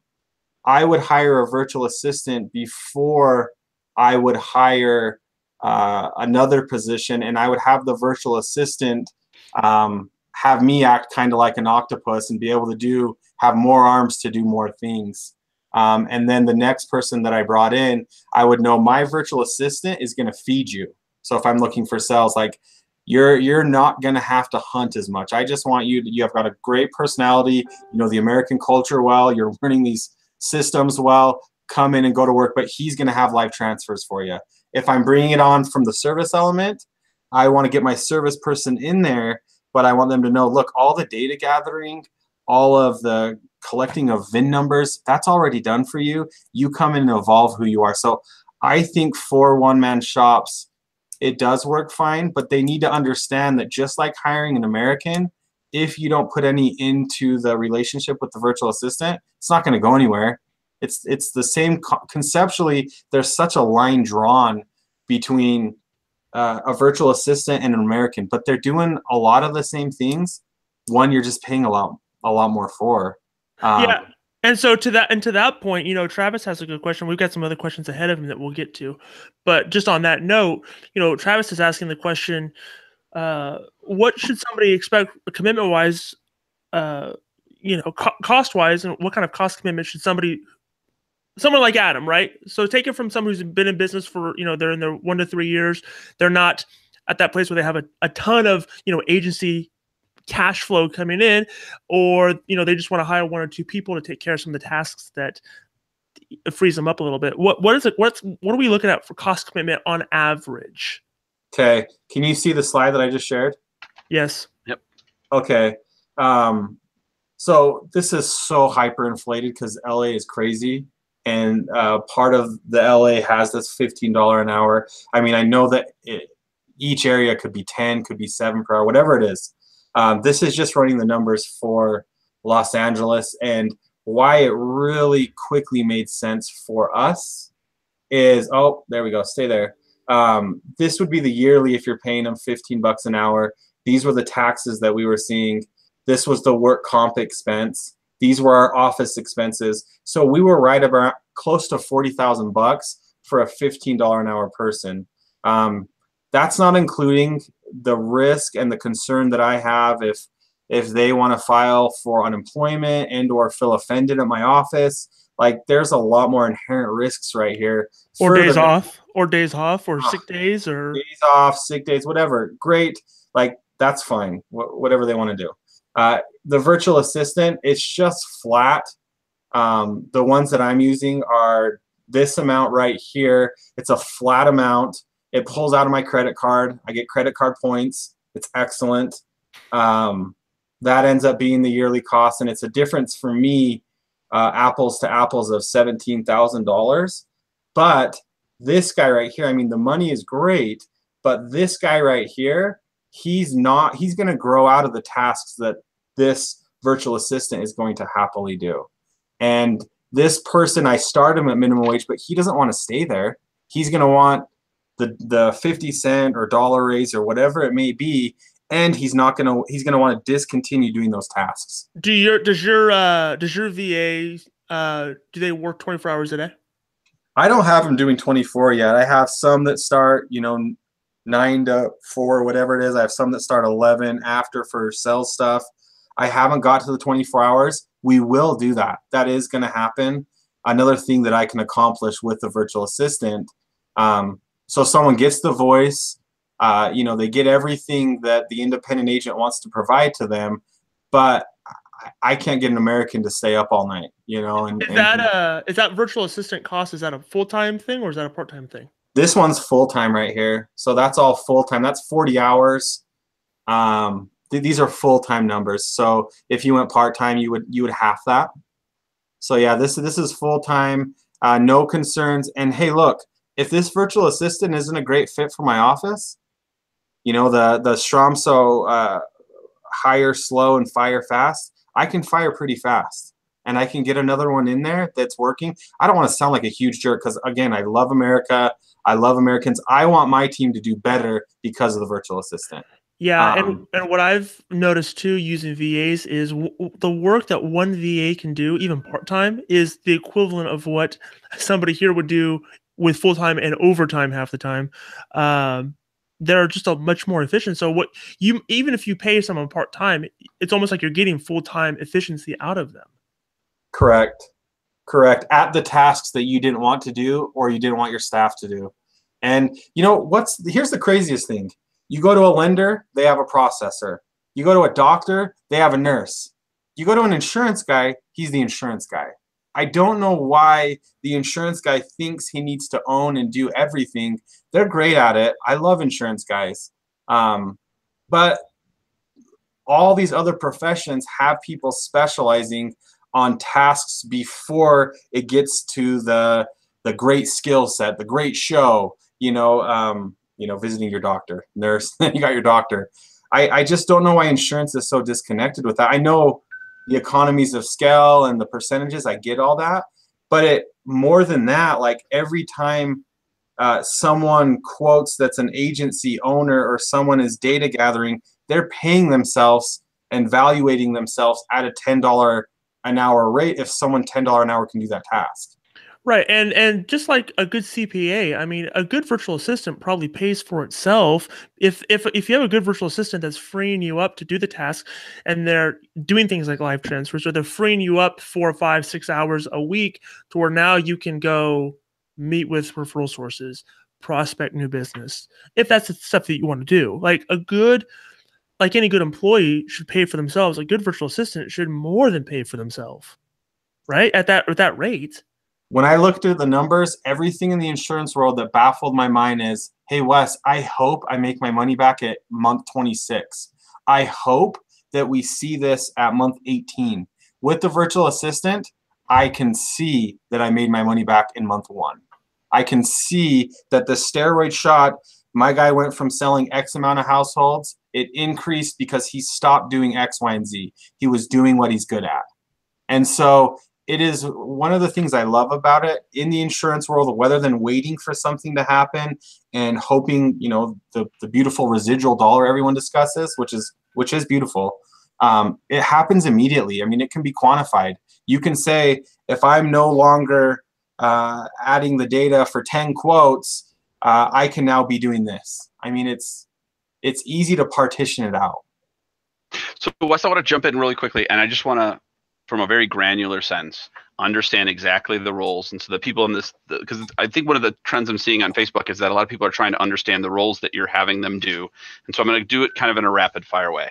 I would hire a virtual assistant before I would hire another position, and I would have the virtual assistant have me act kind of like an octopus and be able to have more arms to do more things. And then the next person that I brought in, I would know my virtual assistant is going to feed you. So if I'm looking for sales, like you're not going to have to hunt as much. I just want you have got a great personality, you know the American culture well, you're learning these systems well, come in and go to work, but he's going to have live transfers for you. If I'm bringing it on from the service element, I want to get my service person in there, but I want them to know, look, all the data gathering, all of the collecting of VIN numbers, that's already done for you. You come in and evolve who you are. So I think for 1-man shops, it does work fine, but they need to understand that just like hiring an American, if you don't put any into the relationship with the virtual assistant, it's not going to go anywhere. It's the same conceptually. There's such a line drawn between a virtual assistant and an American, but they're doing a lot of the same things. One, you're just paying a lot more for. Yeah. And so to that point, you know, Travis has a good question. We've got some other questions ahead of him that we'll get to, but just on that note, you know, Travis is asking the question, what should somebody expect commitment wise, you know, cost wise, and what kind of cost commitment should someone like Adam, right? So take it from someone who's been in business for, you know, they're in their 1 to 3 years. They're not at that place where they have a ton of, you know, agency cash flow coming in, or, you know, they just want to hire 1 or 2 people to take care of some of the tasks that frees them up a little bit. What are we looking at for cost commitment on average? Okay. Can you see the slide that I just shared? Yes. Yep. Okay. So this is so hyperinflated because LA is crazy. And part of the LA has this $15 an hour. I mean, I know that each area could be 10, could be 7 per hour, whatever it is. This is just running the numbers for Los Angeles, and why it really quickly made sense for us is, oh, there we go, stay there. This would be the yearly if you're paying them $15 an hour. These were the taxes that we were seeing. This was the work comp expense. These were our office expenses. So we were right about close to $40,000 for a $15 an hour person. That's not including the risk and the concern that I have if they want to file for unemployment and or feel offended at my office. Like, there's a lot more inherent risks right here. Or days off, or sick days, or days off, sick days, whatever. Great. Like, that's fine. Whatever they want to do. The virtual assistant, it's just flat. The ones that I'm using are this amount right here. It's a flat amount. It pulls out of my credit card. I get credit card points. It's excellent. That ends up being the yearly cost, and it's a difference for me, apples to apples, of $17,000. But this guy right here, I mean, the money is great, but this guy right here, he's going to grow out of the tasks that this virtual assistant is going to happily do. And this person, I start him at minimum wage, but he doesn't want to stay there. He's going to want the 50 cent or dollar raise or whatever it may be, and he's going to want to discontinue doing those tasks. Does your VA do they work 24 hours a day? I don't have them doing 24 yet. I have some that start, 9 to 4, whatever it is. I have some that start 11 after for sales stuff. I haven't got to the 24 hours. We will do that. That is going to happen. Another thing that I can accomplish with the virtual assistant. So someone gets the voice, they get everything that the independent agent wants to provide to them, but I can't get an American to stay up all night, Is that virtual assistant cost, is that a full-time thing or is that a part-time thing? This one's full-time right here. So that's all full-time. That's 40 hours. These are full-time numbers. So if you went part-time, you would half that. So yeah, this is full-time, no concerns. And hey, look, if this virtual assistant isn't a great fit for my office, the Stromso hire slow and fire fast, I can fire pretty fast. And I can get another one in there that's working. I don't want to sound like a huge jerk because, again, I love America. I love Americans. I want my team to do better because of the virtual assistant. Yeah, and what I've noticed too using VAs is the work that one VA can do, even part-time, is the equivalent of what somebody here would do with full-time and overtime half the time. They're just a much more efficient. So even if you pay someone part-time, it's almost like you're getting full-time efficiency out of them. Correct. At the tasks that you didn't want to do or you didn't want your staff to do. And here's the craziest thing. You go to a lender, they have a processor. You go to a doctor, they have a nurse. You go to an insurance guy, he's the insurance guy. I don't know why the insurance guy thinks he needs to own and do everything. They're great at it. I love insurance guys. But all these other professions have people specializing on tasks before it gets to the great skill set, the great show, visiting your doctor, nurse, you got your doctor. I just don't know why insurance is so disconnected with that. I know the economies of scale and the percentages, I get all that, but more than that, like every time someone quotes that's an agency owner or someone is data gathering, they're paying themselves and valuating themselves at a $10 an hour rate if someone $10 an hour can do that task. Right, and just like a good CPA, I mean, a good virtual assistant probably pays for itself. If you have a good virtual assistant that's freeing you up to do the task, and they're doing things like live transfers, or they're freeing you up 4, 5, 6 hours a week to where now you can go meet with referral sources, prospect new business, if that's the stuff that you want to do. Like any good employee should pay for themselves. A good virtual assistant should more than pay for themselves, right? At that rate. When I looked at the numbers, everything in the insurance world that baffled my mind is, hey, Wes, I hope I make my money back at month 26. I hope that we see this at month 18. With the virtual assistant, I can see that I made my money back in month 1. I can see that the steroid shot, my guy went from selling X amount of households. It increased because he stopped doing X, Y, and Z. He was doing what he's good at. And so it is one of the things I love about it in the insurance world, rather than waiting for something to happen and hoping, you know, the beautiful residual dollar everyone discusses, which is beautiful. It happens immediately. I mean, it can be quantified. You can say, if I'm no longer adding the data for 10 quotes, I can now be doing this. I mean, it's easy to partition it out. So Wes, I want to jump in really quickly, and I just want to, from a very granular sense, understand exactly the roles. And so the people in this, because I think one of the trends I'm seeing on Facebook is that a lot of people are trying to understand the roles that you're having them do. And so I'm going to do it kind of in a rapid fire way.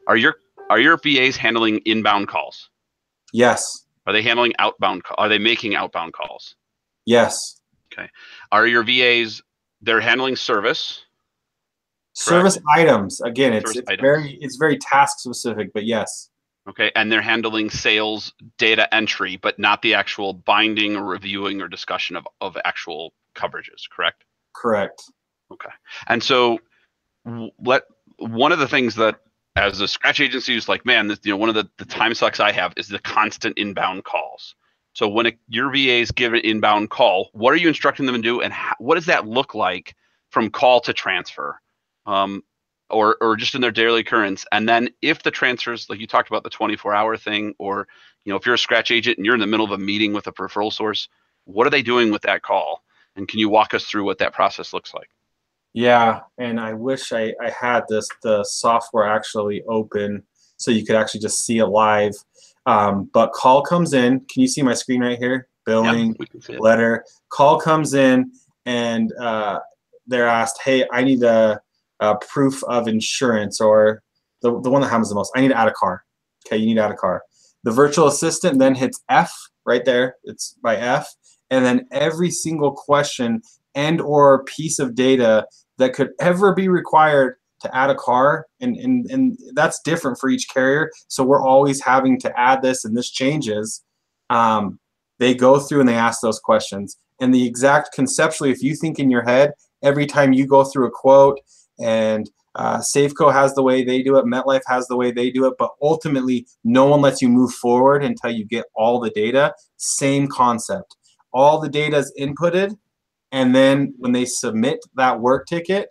Are your VAs handling inbound calls? Yes. Are they handling outbound? Are they making outbound calls? Yes. Okay. Are your VAs, they're handling service? Service items. Again, it's items. very task specific, but yes. Okay, and they're handling sales data entry, but not the actual binding or reviewing or discussion of actual coverages, correct? Correct. Okay. And so one of the things that as a scratch agency is like, man, this, you know, one of the time sucks I have is the constant inbound calls. So when your VAs give an inbound call, what are you instructing them to do, and what does that look like from call to transfer? Or just in their daily occurrence. And then if the transfers, like you talked about the 24-hour thing, or, you know, if you're a scratch agent and you're in the middle of a meeting with a referral source, what are they doing with that call? And can you walk us through what that process looks like? Yeah, and I wish I had the software actually open so you could actually just see it live. But call comes in. Can you see my screen right here? Billing, yeah, we can see it. Letter. Call comes in, and they're asked, hey, I need a proof of insurance, or the one that happens the most. I need to add a car. Okay, you need to add a car. The virtual assistant then hits F right there. It's by F. And then every single question and or piece of data that could ever be required to add a car, and that's different for each carrier. So we're always having to add this, and this changes. They go through and they ask those questions. And the exact conceptually, if you think in your head, every time you go through a quote, and Safeco has the way they do it, MetLife has the way they do it, but ultimately no one lets you move forward until you get all the data. Same concept. All the data is inputted, and then when they submit that work ticket,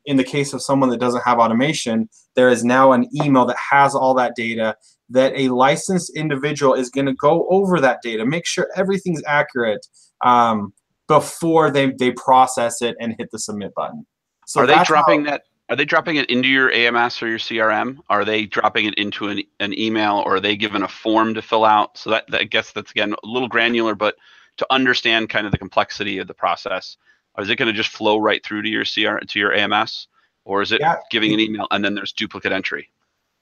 in the case of someone that doesn't have automation, there is now an email that has all that data that a licensed individual is going to go over that data, make sure everything's accurate before they process it and hit the submit button. So are they dropping that? Are they dropping it into your AMS or your CRM? Are they dropping it into an email, or are they given a form to fill out? So that I guess that's, again, a little granular, but to understand kind of the complexity of the process, or is it going to just flow right through to your AMS, or is it giving an email and then there's duplicate entry?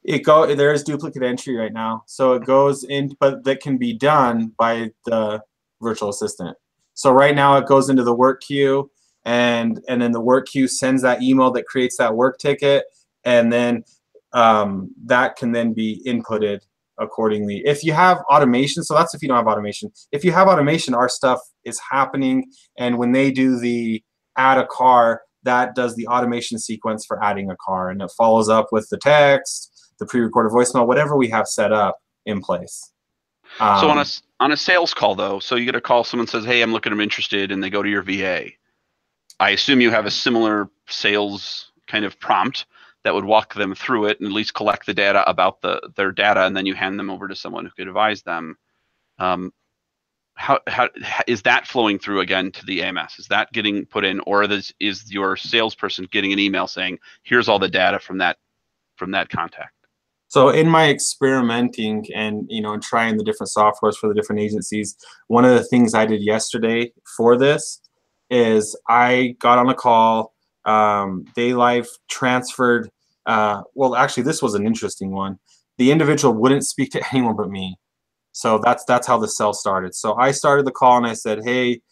There is duplicate entry right now, so it goes in, but that can be done by the virtual assistant. So right now it goes into the work queue. And then the work queue sends that email that creates that work ticket, and then that can then be inputted accordingly. If you have automation, so that's if you don't have automation. If you have automation, our stuff is happening, and when they do the add a car, that does the automation sequence for adding a car, and it follows up with the text, the pre-recorded voicemail, whatever we have set up in place. So on a sales call though, so you get a call, someone says, hey, I'm looking, I'm interested, and they go to your VA. I assume you have a similar sales kind of prompt that would walk them through it and at least collect the data about their data, and then you hand them over to someone who could advise them. How is that flowing through again to the AMS? Is that getting put in, or is your salesperson getting an email saying, here's all the data from that contact? So in my experimenting and trying the different softwares for the different agencies, one of the things I did yesterday for this is I got on a call. They live transferred. Well, actually, this was an interesting one. The individual wouldn't speak to anyone but me. So that's how the cell started. So I started the call and I said, hey,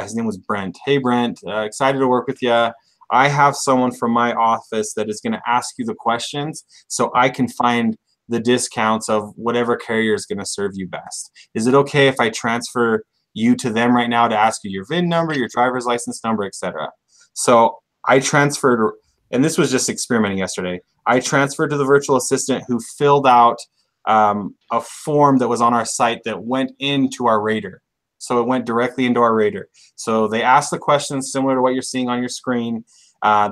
his name was Brent. Hey, Brent, excited to work with you. I have someone from my office that is going to ask you the questions so I can find the discounts of whatever carrier is going to serve you best. Is it okay if I transfer you to them right now to ask you your VIN number, your driver's license number, etc.? So I transferred, and this was just experimenting yesterday. I transferred to the virtual assistant who filled out a form that was on our site that went into our rater. So it went directly into our rater. So they asked the questions similar to what you're seeing on your screen.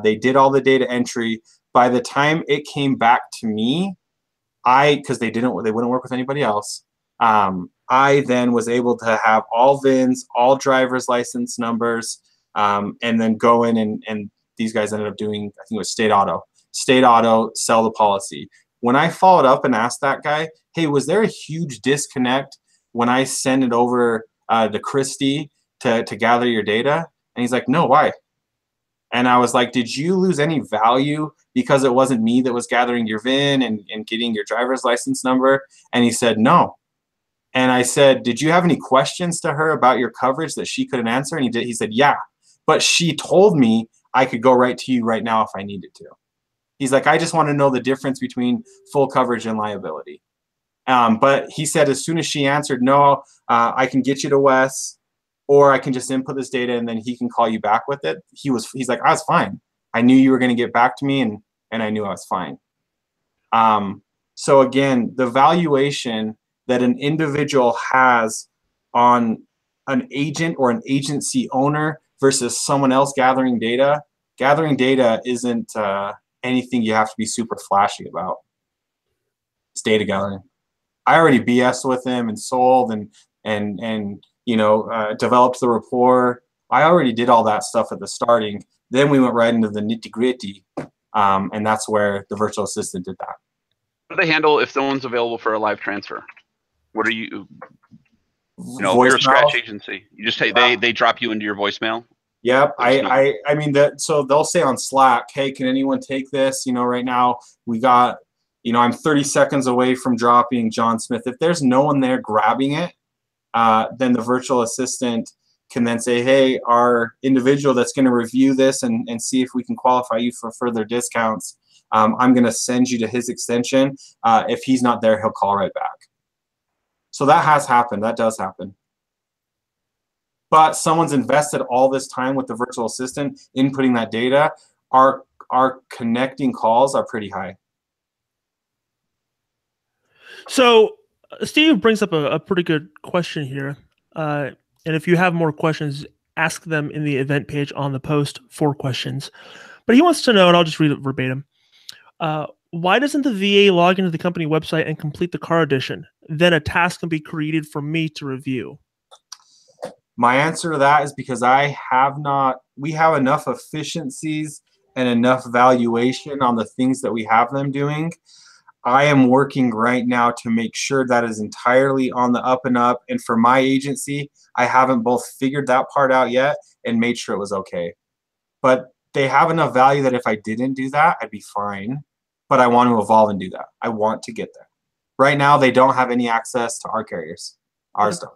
They did all the data entry. By the time it came back to me, because they wouldn't work with anybody else. I then was able to have all VINs, all driver's license numbers, and then go in and these guys ended up doing, I think it was State Auto, sell the policy. When I followed up and asked that guy, hey, was there a huge disconnect when I sent it over to Christy to gather your data? And he's like, no, why? And I was like, did you lose any value because it wasn't me that was gathering your VIN and getting your driver's license number? And he said, no. And I said, did you have any questions to her about your coverage that she couldn't answer? And he said, yeah, but she told me I could go right to you right now if I needed to. He's like, I just want to know the difference between full coverage and liability. But he said, as soon as she answered, no, I can get you to Wes, or I can just input this data and then he can call you back with it. He's like, I was fine. I knew you were going to get back to me, and I knew I was fine. So again, the valuation that an individual has on an agent or an agency owner versus someone else gathering data isn't anything you have to be super flashy about. It's data gathering. I already BS with him and sold and developed the rapport. I already did all that stuff at the starting. Then we went right into the nitty gritty, and that's where the virtual assistant did that. How do they handle if someone's available for a live transfer? What are you? You're a scratch agency. You just they drop you into your voicemail. Yep. I mean that. So they'll say on Slack, hey, can anyone take this? Right now we got, I'm 30 seconds away from dropping John Smith. If there's no one there grabbing it, then the virtual assistant can then say, hey, our individual that's going to review this and see if we can qualify you for further discounts, I'm going to send you to his extension. If he's not there, he'll call right back. So that has happened. That does happen. But someone's invested all this time with the virtual assistant inputting that data. Our connecting calls are pretty high. So Steve brings up a pretty good question here. And if you have more questions, ask them in the event page on the post for questions. But he wants to know, and I'll just read it verbatim. Why doesn't the VA log into the company website and complete the car edition? Then a task can be created for me to review. My answer to that is because we have enough efficiencies and enough valuation on the things that we have them doing. I am working right now to make sure that is entirely on the up and up. And for my agency, I haven't both figured that part out yet and made sure it was okay. But they have enough value that if I didn't do that, I'd be fine. But I want to evolve and do that. I want to get there. Right now, they don't have any access to our carriers. Ours don't.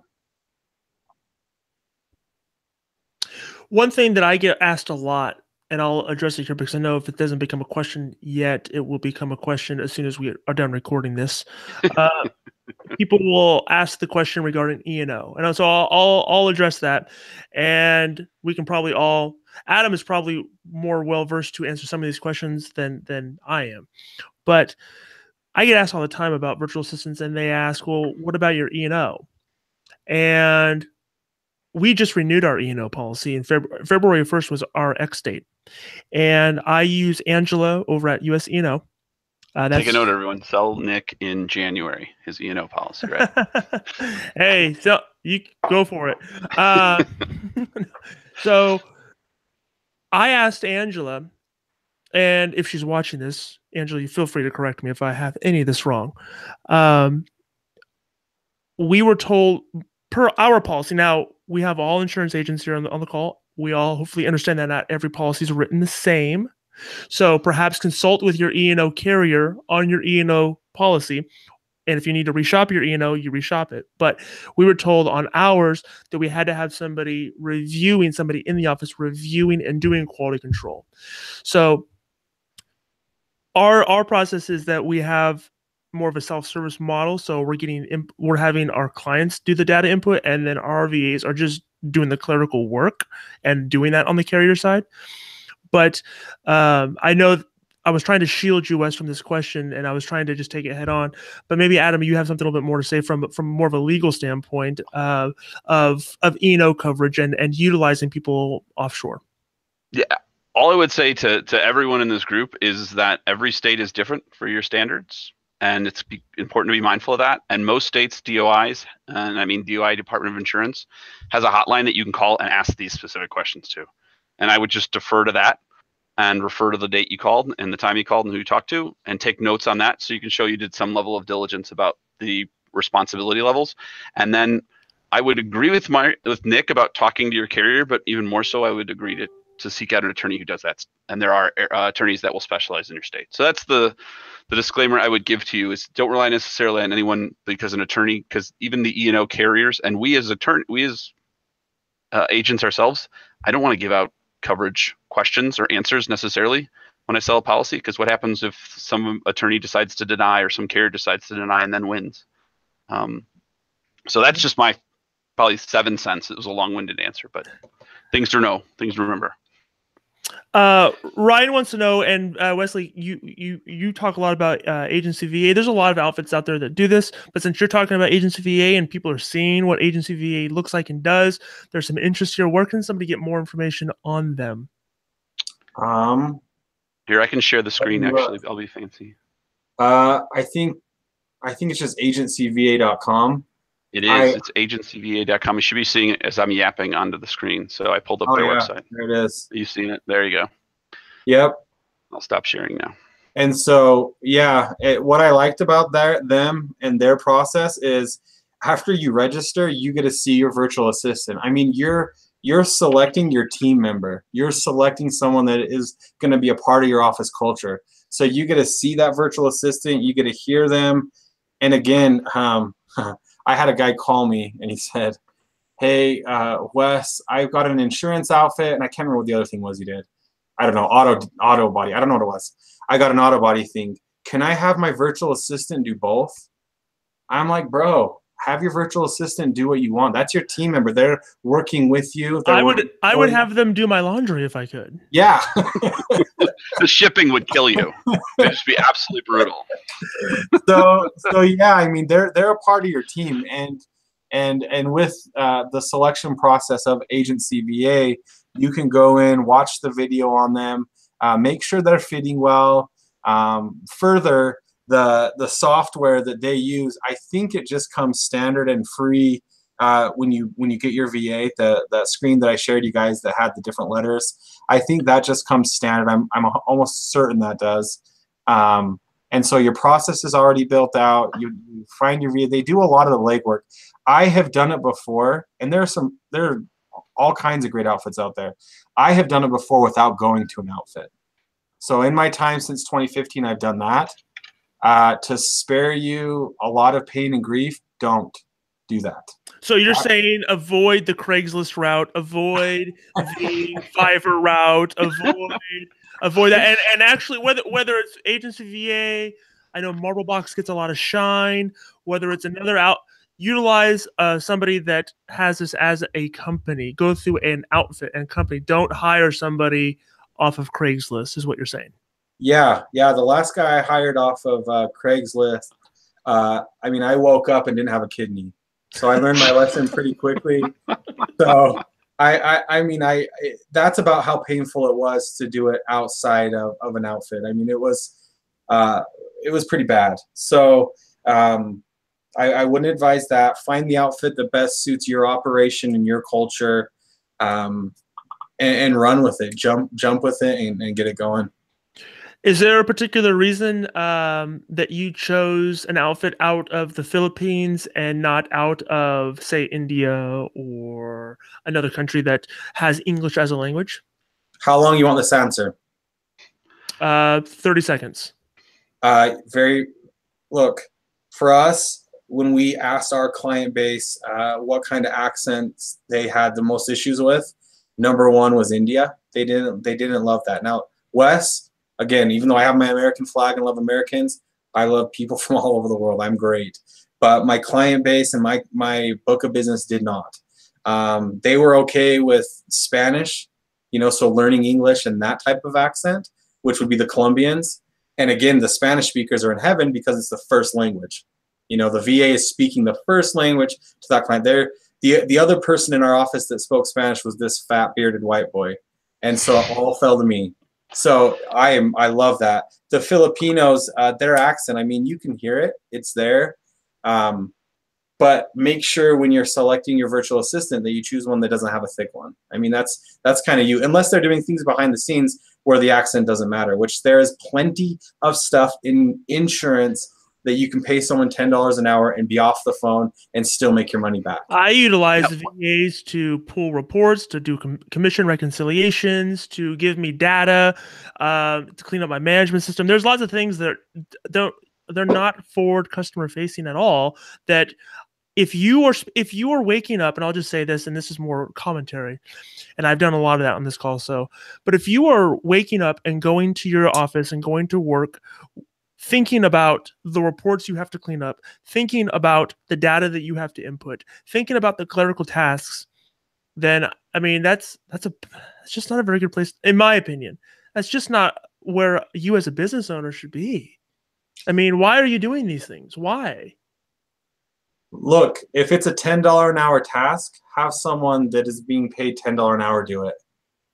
One thing that I get asked a lot, and I'll address it here because I know if it doesn't become a question yet, it will become a question as soon as we are done recording this. People will ask the question regarding E&O. And so I'll address that. And we can probably Adam is probably more well-versed to answer some of these questions than I am. But I get asked all the time about virtual assistants, and they ask, well, what about your E&O? And we just renewed our E&O policy, and February 1st was our X date. And I use Angela over at US E&O. Take a note, everyone. Sell Nick in January, his E&O policy, right? Hey, so you go for it. So I asked Angela, and if she's watching this, Angela, you feel free to correct me if I have any of this wrong. We were told per our policy. Now, we have all insurance agents here on the call. We all hopefully understand that not every policy is written the same. So perhaps consult with your E&O carrier on your E&O policy. And if you need to reshop your E&O, you reshop it. But we were told on ours that we had to have somebody in the office reviewing and doing quality control. So our process is that we have more of a self-service model. So we're having our clients do the data input, and then our VAs are just doing the clerical work and doing that on the carrier side. But I know was trying to shield you, Wes, from this question, and I was trying to just take it head on. But maybe Adam, you have something a little bit more to say from more of a legal standpoint of E&O coverage and utilizing people offshore. Yeah. All I would say to everyone in this group is that every state is different for your standards, and it's important to be mindful of that. And most states, DOIs, and I mean DOI, Department of Insurance, has a hotline that you can call and ask these specific questions to. And I would just defer to that and refer to the date you called and the time you called and who you talked to, and take notes on that so you can show you did some level of diligence about the responsibility levels. And then I would agree with Nick about talking to your carrier, but even more so, I would agree to seek out an attorney who does that. And there are attorneys that will specialize in your state. So that's the disclaimer I would give to you, is don't rely necessarily on anyone because an attorney, because even the E&O carriers and we as agents ourselves, I don't want to give out coverage questions or answers necessarily when I sell a policy, because what happens if some attorney decides to deny or some carrier decides to deny and then wins? So that's just my probably 7 cents. It was a long-winded answer, but things to know, things to remember. Ryan wants to know, and Wessly, you talk a lot about agency VA. There's a lot of outfits out there that do this, but since you're talking about agency VA and people are seeing what agency VA looks like and does, there's some interest here. Where can somebody get more information on them? Here, I can share the screen. Actually, I'll be fancy. I think it's just agencyva.com. It is. It's agencyva.com. You should be seeing it as I'm yapping onto the screen. So I pulled up their website. There it is. You've seen it. There you go. Yep. I'll stop sharing now. And so, yeah, what I liked about them and their process is after you register, you get to see your virtual assistant. I mean, you're selecting your team member. You're selecting someone that is going to be a part of your office culture. So you get to see that virtual assistant. You get to hear them. And again, I had a guy call me and he said, "Hey, Wes, I've got an insurance outfit," and I can't remember what the other thing was he did. I don't know, auto body. I don't know what it was. I got an auto body thing. Can I have my virtual assistant do both? I'm like, bro, have your virtual assistant do what you want. That's your team member. They're working with you. I would have them do my laundry if I could. Yeah. The shipping would kill you. It'd just be absolutely brutal. So yeah, I mean, they're a part of your team, and with the selection process of agency VA, you can go in, watch the video on them, make sure they're fitting well. Further, the software that they use, I think it just comes standard and free when you get your VA. The screen that I shared you guys that had the different letters, I think that just comes standard. I'm almost certain that does. And so your process is already built out. You find your VA. They do a lot of the legwork. I have done it before, and there are all kinds of great outfits out there. I have done it before without going to an outfit. So in my time since 2015, I've done that. To spare you a lot of pain and grief, don't do that. So you're saying avoid the Craigslist route, avoid the Fiverr route, avoid that, and actually whether it's agency VA, I know Marble Box gets a lot of shine. Whether it's another utilize somebody that has this as a company. Go through an outfit and company. Don't hire somebody off of Craigslist, is what you're saying. Yeah. The last guy I hired off of Craigslist, I mean, I woke up and didn't have a kidney, so I learned my lesson pretty quickly. So I mean, that's about how painful it was to do it outside of an outfit. I mean, it was pretty bad. So I wouldn't advise that. Find the outfit that best suits your operation and your culture, and run with it. Jump with it and get it going. Is there a particular reason that you chose an outfit out of the Philippines and not out of, say, India or another country that has English as a language? How long you want this answer? 30 seconds. Look, for us, when we asked our client base what kind of accents they had the most issues with, number one was India. They didn't love that. Now, Wes, again, even though I have my American flag and love Americans, I love people from all over the world. I'm great. But my client base and my book of business did not. They were okay with Spanish, so learning English and that type of accent. which would be the Colombians. And again, the Spanish speakers are in heaven because it's the first language. You know, the VA is speaking the first language to that client. The other person in our office that spoke Spanish was this fat bearded white boy. And so it all fell to me. So I love that. The Filipinos, their accent, I mean, you can hear it. It's there. But make sure when you're selecting your virtual assistant that you choose one that doesn't have a thick one. I mean, that's kind of you, unless they're doing things behind the scenes where the accent doesn't matter, which there is plenty of stuff in insurance that you can pay someone $10 an hour and be off the phone and still make your money back. I utilize VAs to pull reports, to do commission reconciliations, to give me data, to clean up my management system. There's lots of things that they're not forward customer facing at all. That if you are waking up, and I'll just say this, and this is more commentary, and I've done a lot of that on this call. But if you are waking up and going to your office and going to work, thinking about the reports you have to clean up, thinking about the data that you have to input, thinking about the clerical tasks, then I mean that's just not a very good place, in my opinion. That's just not where you as a business owner should be. I mean, why are you doing these things? Why? Look, if it's a $10 an hour task, have someone that is being paid $10 an hour do it.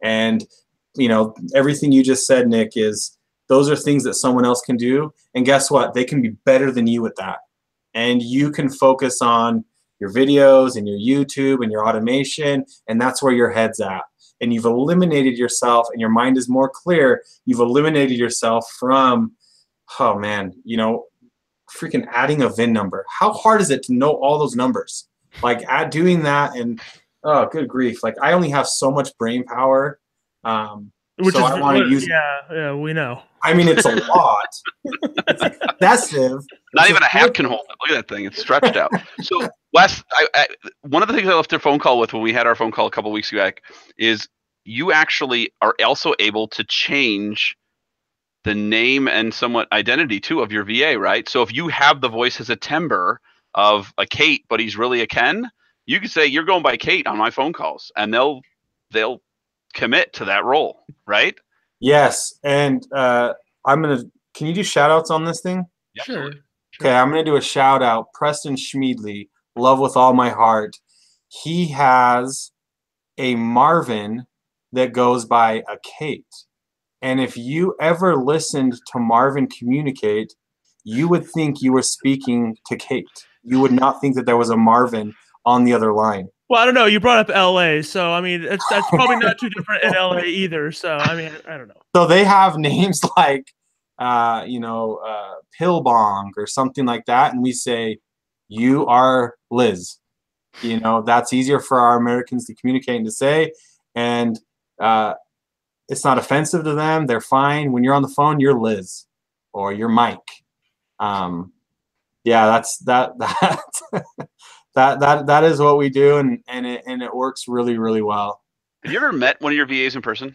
And you know, everything you just said, Nick, is those are things that someone else can do. And guess what? They can be better than you at that. And you can focus on your videos and your YouTube and your automation, and that's where your head's at. And you've eliminated yourself, and your mind is more clear. You've eliminated yourself from, oh man, you know, freaking adding a VIN number. How hard is it to know all those numbers? Like doing that, and oh, good grief. Like I only have so much brain power. Which so is, I want to use. Yeah, we know. I mean, it's a lot. It's excessive. Not even a hat can hold it. Look at that thing; it's stretched out. So, Wes, one of the things I left a phone call with when we had our phone call a couple weeks back is you actually are also able to change the name and somewhat identity too of your VA, right? So if you have the voice as a timbre of a Kate, but he's really a Ken, you could say you're going by Kate on my phone calls, and they'll commit to that role, right? Yes, and can you do shout outs on this thing? Yeah, Sure. Okay, I'm gonna do a shout out. Preston Schmeedley, love with all my heart. He has a Marvin that goes by a Kate. And if you ever listened to Marvin communicate, you would think you were speaking to Kate. You would not think that there was a Marvin on the other line. Well, I don't know. You brought up LA, so I mean, that's probably not too different in LA either. So I mean, I don't know. So they have names like, Pillbong or something like that, and we say, "You are Liz." You know, that's easier for our Americans to communicate and to say, and it's not offensive to them. They're fine. When you're on the phone, you're Liz or you're Mike. Yeah, that's that. That is what we do, and it works really, really well. Have you ever met one of your VAs in person?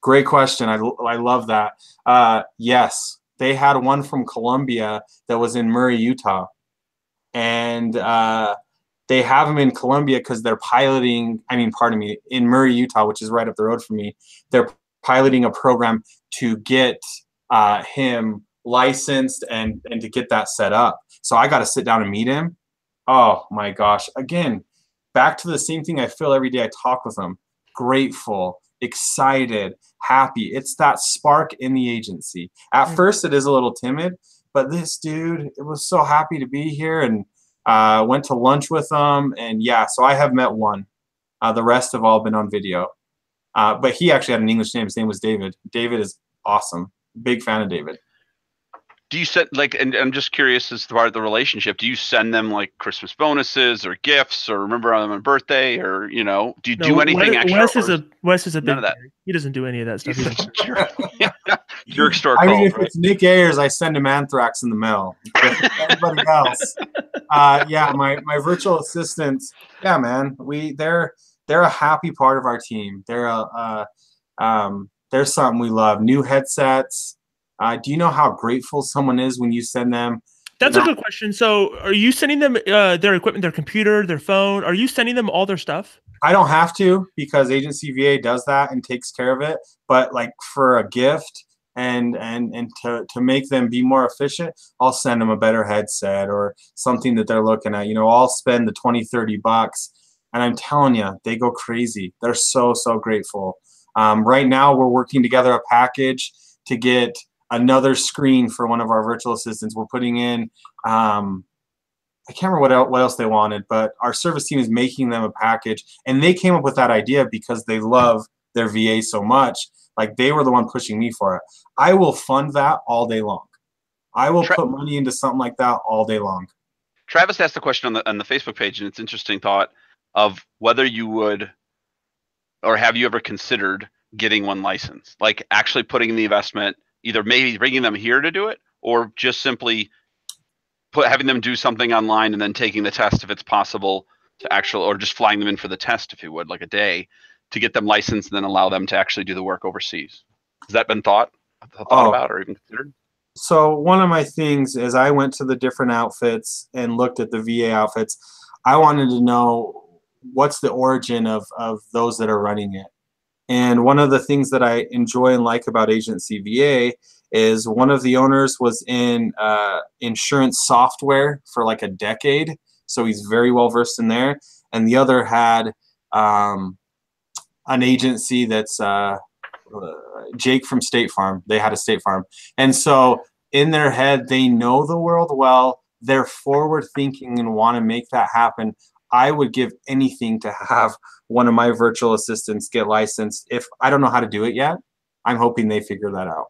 Great question. I love that. Yes, they had one from Colombia that was in Murray, Utah, and they have them in Colombia because they're piloting. In Murray, Utah, which is right up the road from me. They're piloting a program to get him licensed and to get that set up. So I got to sit down and meet him. Oh my gosh. Again, back to the same thing I feel every day I talk with him. Grateful, excited, happy. It's that spark in the agency. At first it is a little timid, but this dude, it was so happy to be here, and went to lunch with him. And yeah, so I have met one. The rest have all been on video. But he actually had an English name. His name was David. David is awesome. Big fan of David. Do you send and I'm just curious as to part of the relationship, do you send them like Christmas bonuses or gifts or remember them on birthday, or, do you do anything extra? Wes is a big, he doesn't do any of that stuff. Jerk store. I mean, if it's Nick Ayers, I send him anthrax in the mail. Everybody else. Yeah, my virtual assistants, yeah, man, they're a happy part of our team. They're something we love. New headsets. Do you know how grateful someone is when you send them? That's a good question. So are you sending them their equipment, their computer, their phone? Are you sending them all their stuff? I don't have to, because Agency VA does that and takes care of it. But like for a gift, and to make them be more efficient, I'll send them a better headset or something that they're looking at. I'll spend the 20-30 bucks, and I'm telling you, they go crazy. They're so grateful. Right now we're working together a package to get another screen for one of our virtual assistants. We're putting in I can't remember what else they wanted, but our service team is making them a package, and they came up with that idea because they love their VA so much. Like, they were the one pushing me for it. I will fund that all day long. I will put money into something like that all day long. Travis asked the question on the Facebook page, and it's an interesting thought of whether you would, or have you ever considered getting one license, like actually putting in the investment, either maybe bringing them here to do it, or just simply having them do something online and then taking the test if it's possible to actually, or just flying them in for the test, if you would, like a day, to get them licensed and then allow them to actually do the work overseas. Has that been thought about or even considered? So one of my things is I went to the different outfits and looked at the VA outfits. I wanted to know what's the origin of those that are running it. And one of the things that I enjoy and like about Agency VA is one of the owners was in insurance software for like a decade. So he's very well versed in there. And the other had an agency that's Jake from State Farm. They had a State Farm. And so in their head, they know the world well. They're forward thinking and want to make that happen. I would give anything to have one of my virtual assistants get licensed. If I don't know how to do it yet, I'm hoping they figure that out.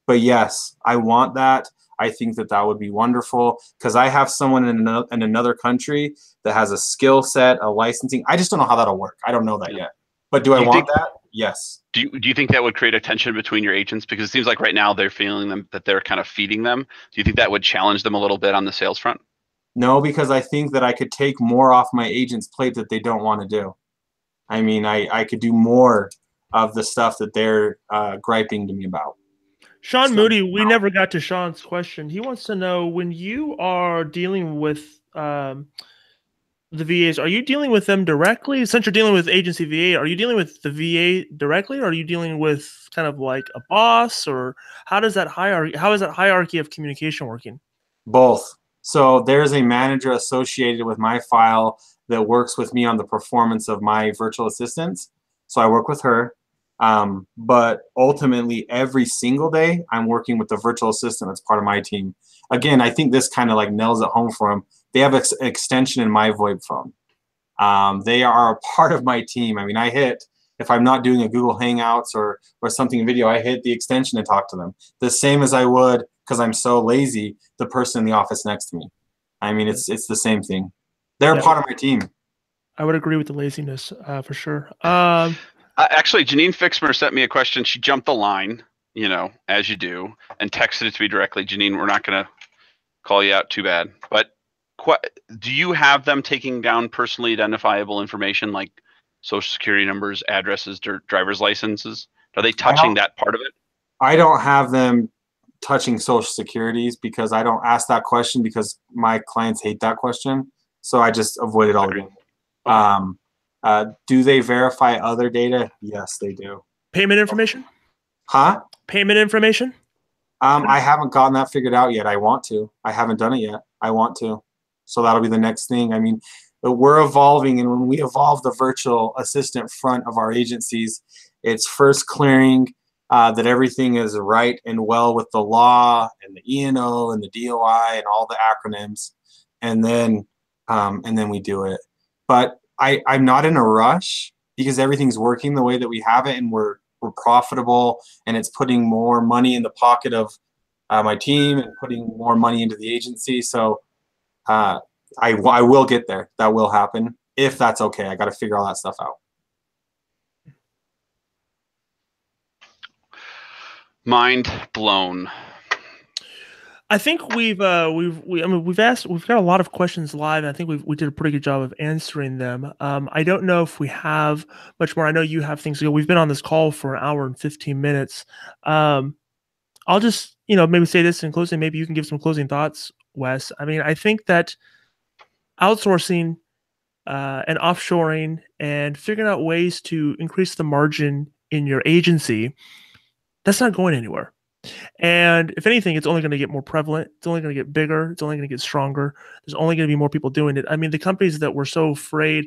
But yes, I want that. I think that would be wonderful because I have someone in another country that has a skill set, a licensing. I just don't know how that'll work. I don't know that yet. But do I want that? Yes. Do you think that would create a tension between your agents? Because it seems like right now they're feeling that they're kind of feeding them. Do you think that would challenge them a little bit on the sales front? No, because I think that I could take more off my agent's plate that they don't want to do. I mean, I could do more of the stuff that they're griping to me about. Sean Moody, we never got to Sean's question. He wants to know, when you are dealing with the VAs, are you dealing with them directly? Since you're dealing with Agency VA, are you dealing with the VA directly, or are you dealing with kind of like a boss, or how is that hierarchy of communication working? Both. So there's a manager associated with my file that works with me on the performance of my virtual assistants. So I work with her. But ultimately, every single day, I'm working with the virtual assistant that's part of my team. Again, I think this kind of like nails it home for them. They have an extension in my VoIP phone. They are a part of my team. I mean, if I'm not doing a Google Hangouts or something in video, I hit the extension and talk to them. The same as I would, because I'm so lazy, the person in the office next to me. I mean, it's the same thing. They're a part of my team. I would agree with the laziness for sure. Actually, Janine Fixmer sent me a question. She jumped the line, as you do, and texted it to me directly. Janine, we're not going to call you out too bad. But do you have them taking down personally identifiable information like social security numbers, addresses, driver's licenses? Are they touching that part of it? I don't have them touching social securities because I don't ask that question because my clients hate that question. So I just avoid it altogether. Do they verify other data? Yes, they do. Payment information? Huh? Payment information? I haven't gotten that figured out yet. I want to. I haven't done it yet. I want to. So that'll be the next thing. I mean, we're evolving, and when we evolve the virtual assistant front of our agencies, it's first clearing that everything is right and well with the law and the E&O and the DOI and all the acronyms, and then we do it. But I'm not in a rush because everything's working the way that we have it, and we're profitable, and it's putting more money in the pocket of my team and putting more money into the agency. So I will get there. That will happen if that's okay. I got to figure all that stuff out. Mind blown. I think we've got a lot of questions live. And I think we did a pretty good job of answering them. I don't know if we have much more. I know you have things to go. We've been on this call for an hour and 15 minutes. I'll just, maybe say this in closing. Maybe you can give some closing thoughts, Wes. I mean, I think that outsourcing and offshoring and figuring out ways to increase the margin in your agency, that's not going anywhere. And if anything, it's only going to get more prevalent. It's only going to get bigger. It's only going to get stronger. There's only going to be more people doing it. I mean, the companies that were so afraid,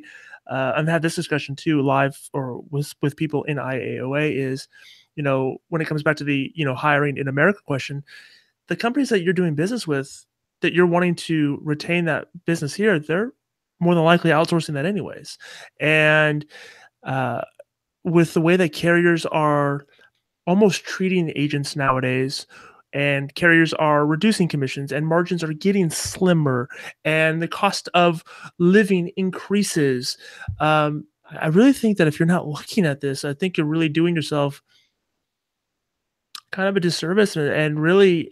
I've had this discussion too, live or with people in IAOA is, when it comes back to the, hiring in America question, the companies that you're doing business with, that you're wanting to retain that business here, they're more than likely outsourcing that anyways. And with the way that carriers are almost treating agents nowadays, and carriers are reducing commissions and margins are getting slimmer and the cost of living increases. I really think that if you're not looking at this, I think you're really doing yourself kind of a disservice, and really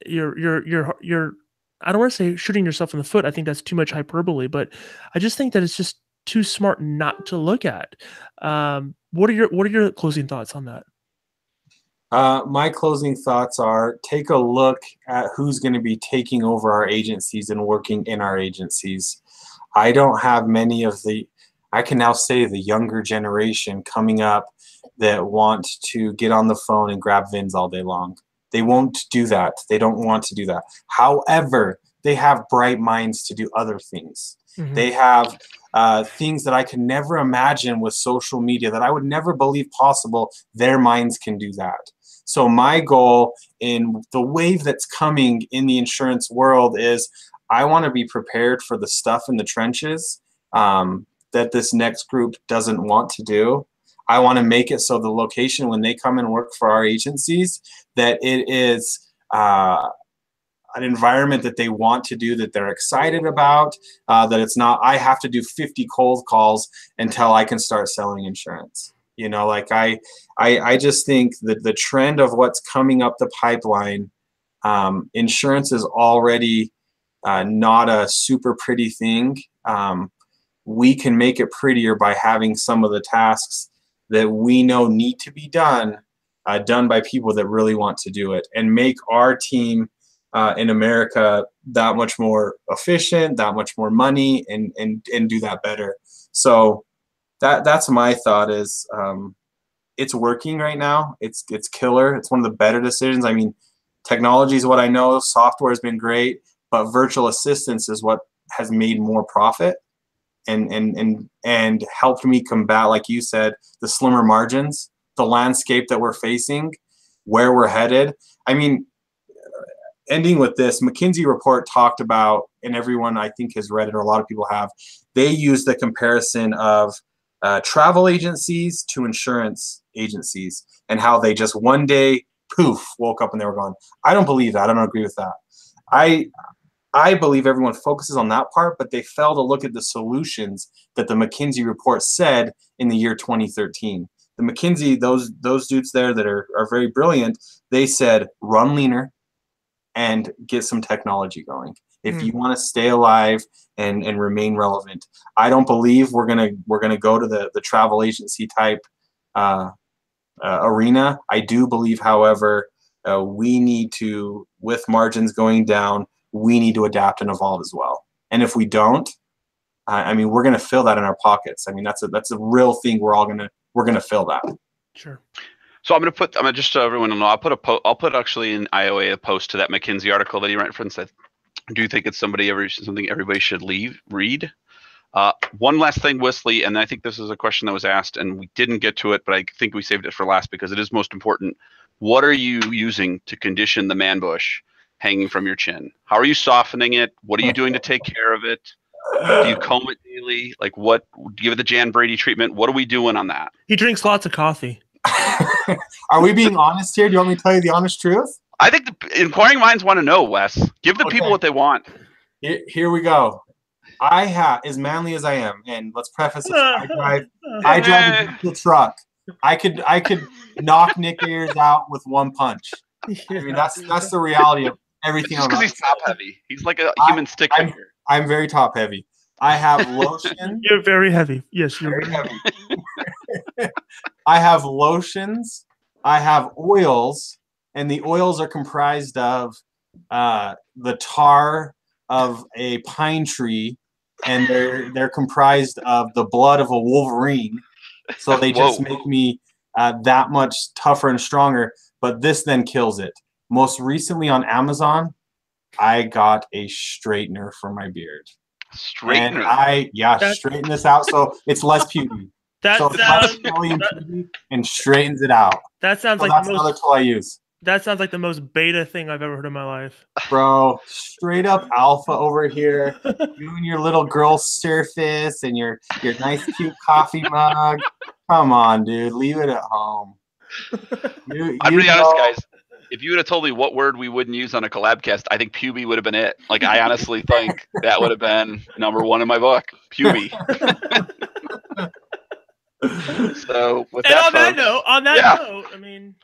you're I don't want to say shooting yourself in the foot. I think that's too much hyperbole, but I just think that it's just too smart not to look at. What are your closing thoughts on that? My closing thoughts are, take a look at who's going to be taking over our agencies and working in our agencies. I don't have many of I can now say the younger generation coming up that want to get on the phone and grab VINs all day long. They won't do that. They don't want to do that. However, they have bright minds to do other things. Mm-hmm. They have things that I could never imagine with social media that I would never believe possible. Their minds can do that. So my goal in the wave that's coming in the insurance world is I want to be prepared for the stuff in the trenches that this next group doesn't want to do. I want to make it so the location, when they come and work for our agencies, that it is an environment that they want to do, that they're excited about, that it's not, I have to do 50 cold calls until I can start selling insurance. I just think that the trend of what's coming up the pipeline, insurance is already not a super pretty thing. We can make it prettier by having some of the tasks that we know need to be done by people that really want to do it, and make our team in America that much more efficient, that much more money, and do that better. So that's my thought is, it's working right now. It's killer. It's one of the better decisions. I mean, technology is what I know. Software has been great, but virtual assistants is what has made more profit and helped me combat, like you said, the slimmer margins, the landscape that we're facing, where we're headed. I mean, ending with this, McKinsey report talked about, and everyone I think has read it, or a lot of people have, they use the comparison of travel agencies to insurance agencies, and how they just one day, poof, woke up and they were gone. I don't believe that. I don't agree with that. I believe everyone focuses on that part, but they fail to look at the solutions that the McKinsey report said in the year 2013. The McKinsey, those dudes there that are very brilliant, they said run leaner and get some technology going if you want to stay alive and remain relevant. I don't believe we're gonna go to the travel agency type arena. I do believe, however, we need to, with margins going down, we need to adapt and evolve as well. And if we don't, I mean, we're going to fill that in our pockets. I mean, that's a real thing. We're going to fill that. Sure. So I'm going to just so everyone will know, I'll put actually in IOA a post to that McKinsey article that he referenced. I do think it's something everybody should read. One last thing, Wessly, and I think this is a question that was asked and we didn't get to it, but I think we saved it for last because it is most important. What are you using to condition the man bush hanging from your chin? How are you softening it? What are you doing to take care of it? Do you comb it daily? Like, what, do you give it the Jan Brady treatment? What are we doing on that? He drinks lots of coffee. Are we being honest here? Do you want me to tell you the honest truth? I think the inquiring minds want to know, Wes. Give the people what they want. Here we go. I have, as manly as I am, and let's preface it, I drive a truck. I could knock Nick Ayers out with one punch. I mean, that's the reality of everything. Just because he's top heavy. He's like a human stick figure. I'm very top heavy. I have lotion. You're very heavy. Yes, you're very heavy. I have lotions. I have oils, and the oils are comprised of the tar of a pine tree, and they're comprised of the blood of a wolverine. So they just make me that much tougher and stronger. But this then kills it. Most recently on Amazon, I got a straightener for my beard. Straightener. And straighten this out so it's less pubic. So it's less curly and pubic and straightens it out. That sounds like that's another tool I use. That sounds like the most beta thing I've ever heard in my life. Bro, straight up alpha over here. You and your little girl surface and your nice cute coffee mug. Come on, dude. Leave it at home. I'm be honest, guys. If you would have told me what word we wouldn't use on a COLLABCAST, I think puby would have been it. Like, I honestly think that would have been number one in my book. Puby. So, with that, on that note, I mean,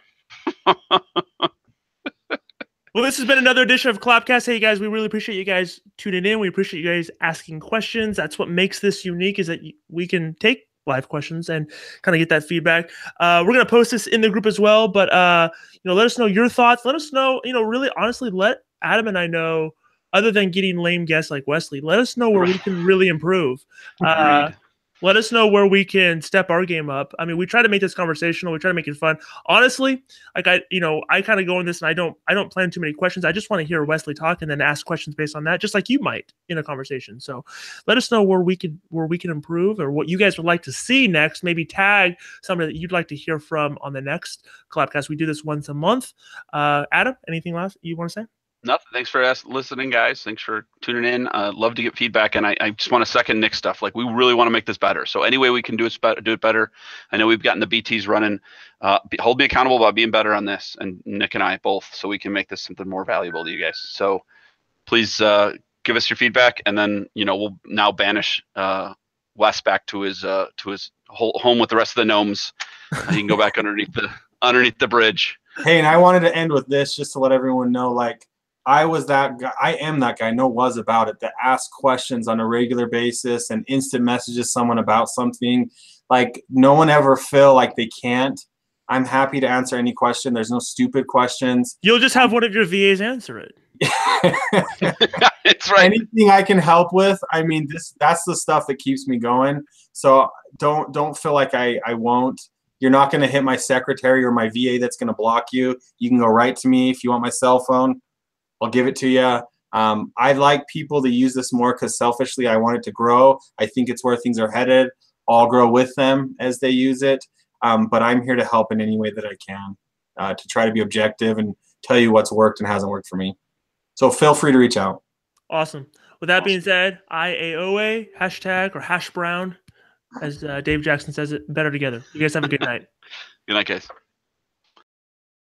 well, this has been another edition of COLLABCAST. Hey, guys, we really appreciate you guys tuning in. We appreciate you guys asking questions. That's what makes this unique, is that we can take live questions and kind of get that feedback. We're going to post this in the group as well, but let us know your thoughts. Let us know, really honestly, let Adam and I know, other than getting lame guests like Wessly, let us know where we can really improve. Let us know where we can step our game up. I mean, we try to make this conversational. We try to make it fun. Honestly, like I kind of go in this and I don't plan too many questions. I just want to hear Wessly talk and then ask questions based on that, just like you might in a conversation. So let us know where we can improve, or what you guys would like to see next. Maybe tag somebody that you'd like to hear from on the next COLLABCAST. We do this once a month. Adam, anything last you want to say? Nothing. Thanks for listening, guys. Thanks for tuning in. Love to get feedback, and I just want to second Nick's stuff. Like, we really want to make this better. So any way we can do it better. I know we've gotten the BTs running. Hold me accountable about being better on this, and Nick and I both, so we can make this something more valuable to you guys. So please give us your feedback, and then we'll now banish Wes back to his home with the rest of the gnomes. He can go back underneath the bridge. Hey, and I wanted to end with this just to let everyone know, like, I was that guy. I am that guy. No was about it. That asks questions on a regular basis and instant messages someone about something. Like, no one ever feel like they can't. I'm happy to answer any question. There's no stupid questions. You'll just have one of your VAs answer it. It's right. Anything I can help with. I mean, that's the stuff that keeps me going. So don't feel like I won't. You're not going to hit my secretary or my VA that's going to block you. You can go right to me if you want my cell phone. I'll give it to you. I'd like people to use this more because selfishly I want it to grow. I think it's where things are headed. I'll grow with them as they use it. But I'm here to help in any way that I can to try to be objective and tell you what's worked and hasn't worked for me. So feel free to reach out. Awesome. With that being said, IAOA, hashtag or hash brown, as Dave Jackson says it, better together. You guys have a good night. Good night, guys.